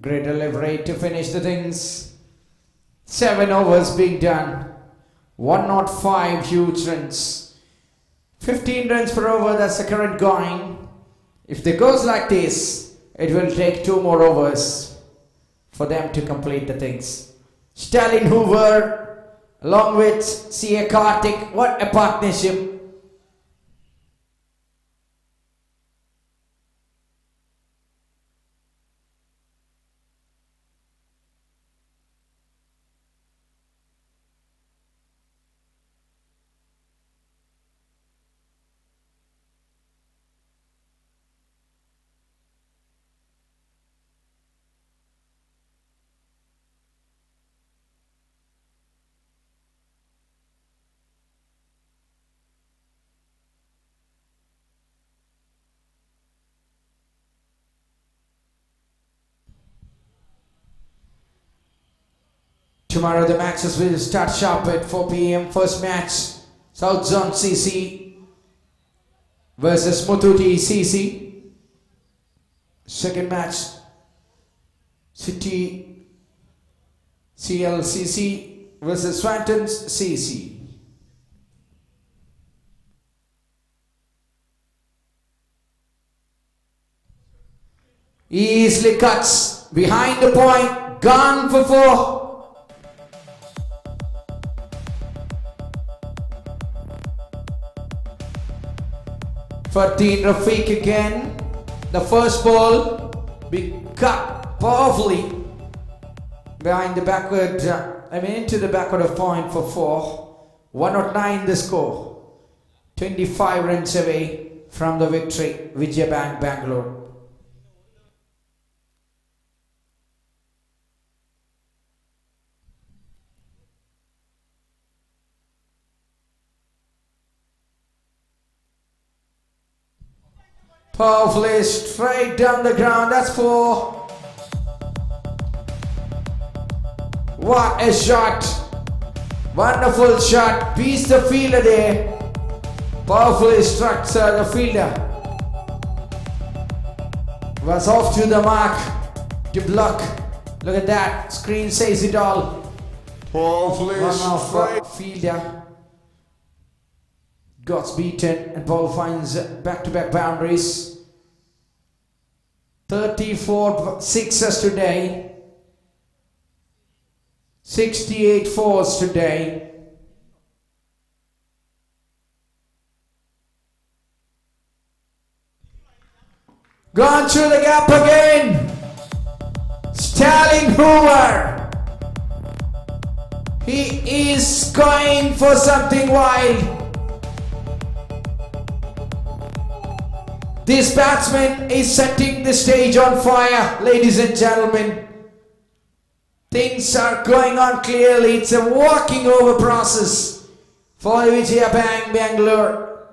A: Great delivery to finish the things. 7 overs being done. 105 huge runs. 15 runs per over, that's the current going. If it goes like this, it will take 2 more overs for them to complete the things. Stalin Hoover along with C.A. Karthik, what a partnership. Tomorrow the matches will start sharp at 4 p.m. First match, South Zone CC versus Muthuti CC. Second match, City CLCC versus Swantons CC. Easily cuts behind the point, gone for 4. for Dean Rafiq again. The first ball be cut powerfully behind the backward, into the backward of point for 4. 109 the score. 25 runs away from the victory. Vijaya Bangalore. Powerfully straight down the ground. That's 4. What a shot! Wonderful shot. Beats the fielder there. Powerfully struck the fielder. Was off to the mark to block. Look at that. Screen says it all.
B: Powerfully
A: One of fielder got beaten and ball finds back-to-back boundaries. 34 sixes today. 68 fours today. Gone through the gap again. Stalin Hoover. He is going for something wild. This batsman is setting the stage on fire, ladies and gentlemen. Things are going on clearly. It's a walking over process for Vijaya Bangalore.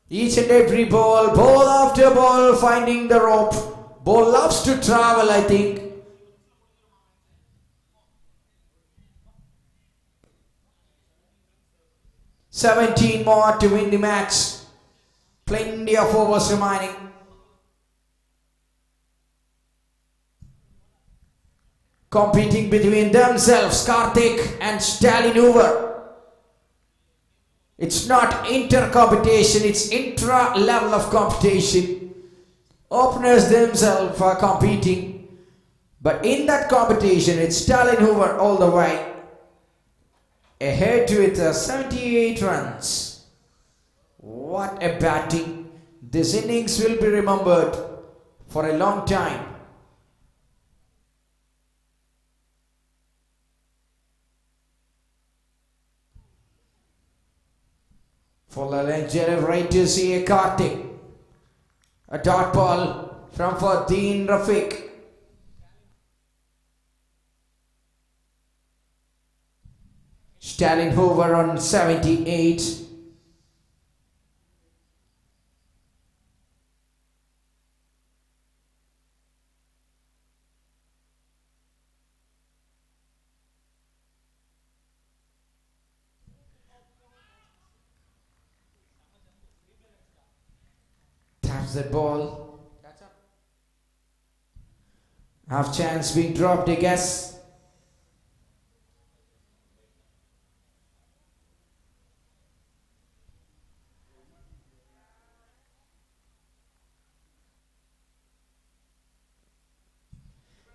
A: Each and every ball, ball after ball, finding the rope. Ball loves to travel, I think. "17 more to win the match. Plenty of overs remaining. Competing between themselves, Karthik and Stalin Hoover. It's not inter-competition, it's intra-level of competition. Openers themselves are competing. But in that competition, it's Stalin Hoover all the way. Ahead with 78 runs. What a batting. This innings will be remembered for a long time. For the legendary see a Karthik. A dot ball from Dean Rafiq. Stalin Hoover on 78. Taps the ball. Half chance being dropped, I guess.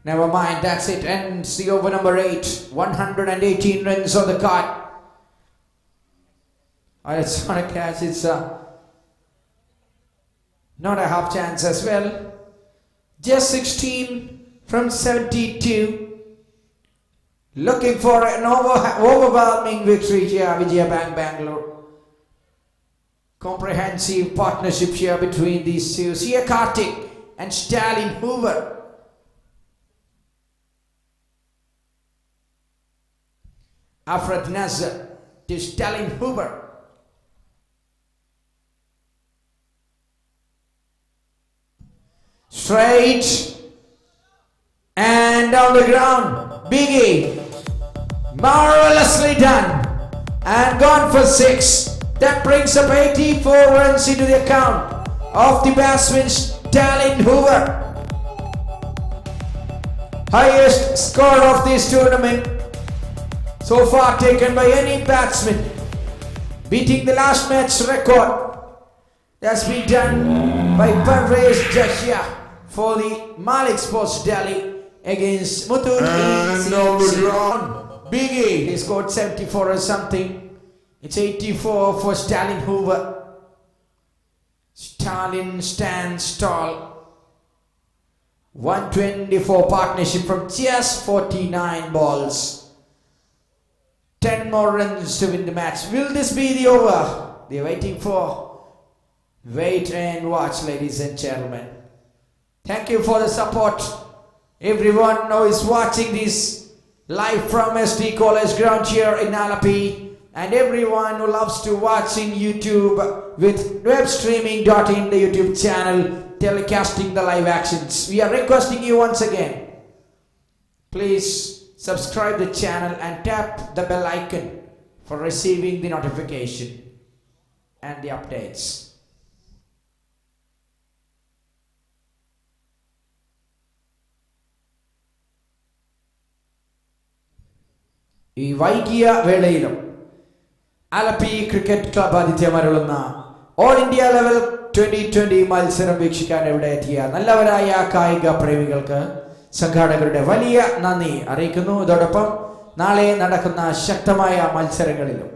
A: Never mind, that's it. Ends the over number 8. 118 runs on the card. Oh, it's not a catch, it's not a half chance as well. Just 16 from 72. Looking for an overwhelming victory here, Vijaya Bangalore. Comprehensive partnership here between these two. Sia Karthik and Stalin Hoover. Afrad Nazar to Stalin Hoover. Straight and down the ground. Biggie. Marvelously done. And gone for 6. That brings up 84 runs into the account of the batsman Stalin Hoover. Highest score of this tournament so far taken by any batsman, beating the last match record that's been done by Parvez Jashia for the Malik Sports Delhi against Muthoot.
B: And on the ground, Biggie.
A: He scored 74 or something. It's 84 for Stalin Hoover. Stalin stands tall. 124 partnership from just 49 balls. 10 more runs to win the match. Will this be the over? They're waiting for. Wait and watch, ladies and gentlemen. Thank you for the support. Everyone who is watching this live from SD College Ground here in Allepey, and everyone who loves to watch in YouTube with webstreaming.in, the YouTube channel, telecasting the live actions. We are requesting you once again, please subscribe the channel and tap the bell icon for receiving the notification and the updates. ഈ വൈകിയ വേളയിലും Alleppey cricket club ആതിഥ്യമരുളുന്ന all India level 2020 മത്സരം വീക്ഷിക്കാൻ ഇവിടെ എത്തിയ നല്ലവരായ കായിക പ്രേമികൾക്ക് സംഘാടകരുടെ വലിയ നന്ദി അറിയിക്കുന്നു. ഇതോടൊപ്പം നാളെ നടക്കുന്ന ശക്തമായ മത്സരങ്ങളിലും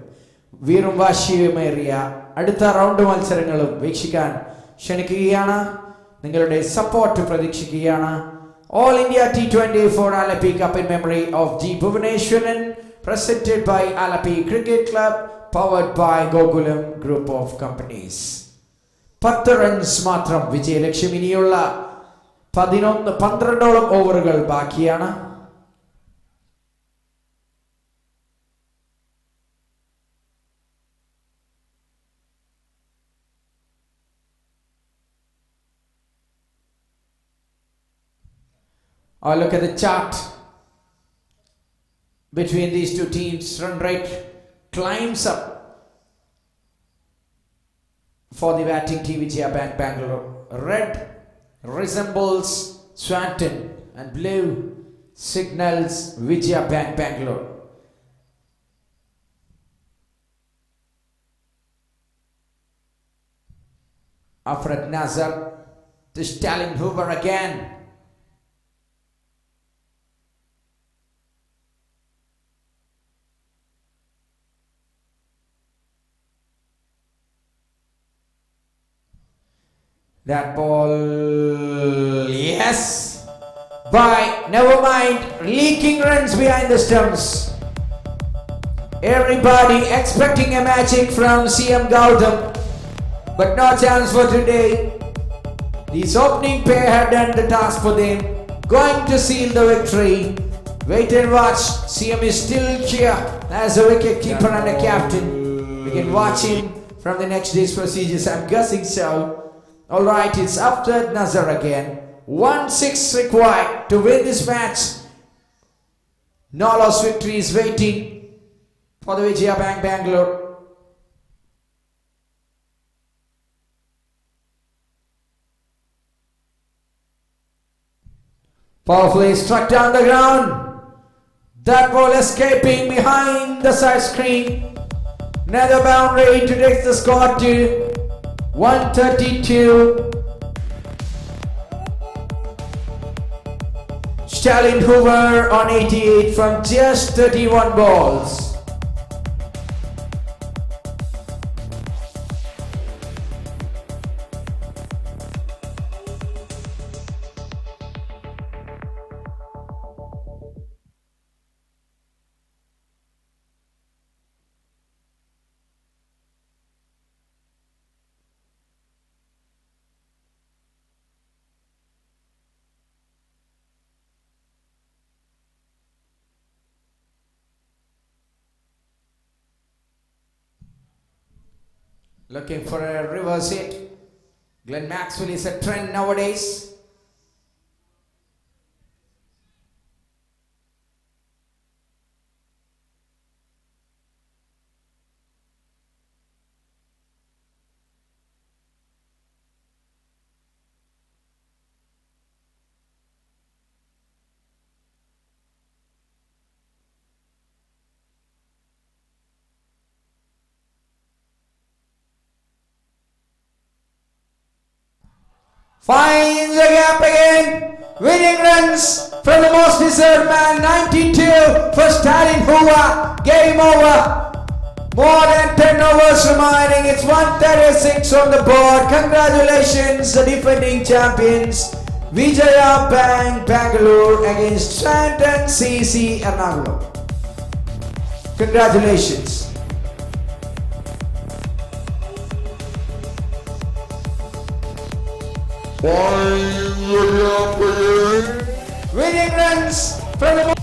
A: വീറും വാശിയുമേറിയ അടുത്ത റൗണ്ട് മത്സരങ്ങളും വീക്ഷിക്കാൻ ക്ഷണിക്കുകയാണ്. നിങ്ങളുടെ സപ്പോർട്ട് പ്രതീക്ഷിക്കുകയാണ്. All India T20 for Allepey Cup in memory of G. Bhuvaneshwaran, presented by Allepey Cricket Club, powered by Gokulam Group of Companies. 10 runs മാത്രം വിജയലക്ഷ്യം. ഇനിയുള്ള 12 ഓവറുകൾ ബാക്കിയാണ്. Look at the chart between these two teams. Run rate climbs up for the batting team Vijaya Bangalore. Red resembles Swantons and blue signals Vijaya Bangalore. After Nazar to Stalin Hoover again. That ball, yes, by never mind, leaking runs behind the stumps. Everybody expecting a magic from CM Gautam, but no chance for today. This opening pair had done the task for them, going to seal the victory. Wait and watch. CM is still here as a wicket keeper and a captain. We can watch him from the next day's procedures. I'm guessing so. Alright, it's after Nazar again. 1-6 required to win this match. No loss victory is waiting for the Vijaya Bangalore. Powerfully struck down the ground. That ball escaping behind the side screen. Another boundary to take the score to 132. Stalin Hoover on 88 from just 31 balls. Looking for a reverse hit. Glenn Maxwell is a trend nowadays. Finds the gap again. Winning runs from the most deserved man. 92 for Stalin Hoover. Game over. More than 10 overs remaining. It's 136 on the board. Congratulations, the defending champions Vijaya Bangalore against Swantons CC Ernakulam. Congratulations.
B: Fine,
A: Winning runs from the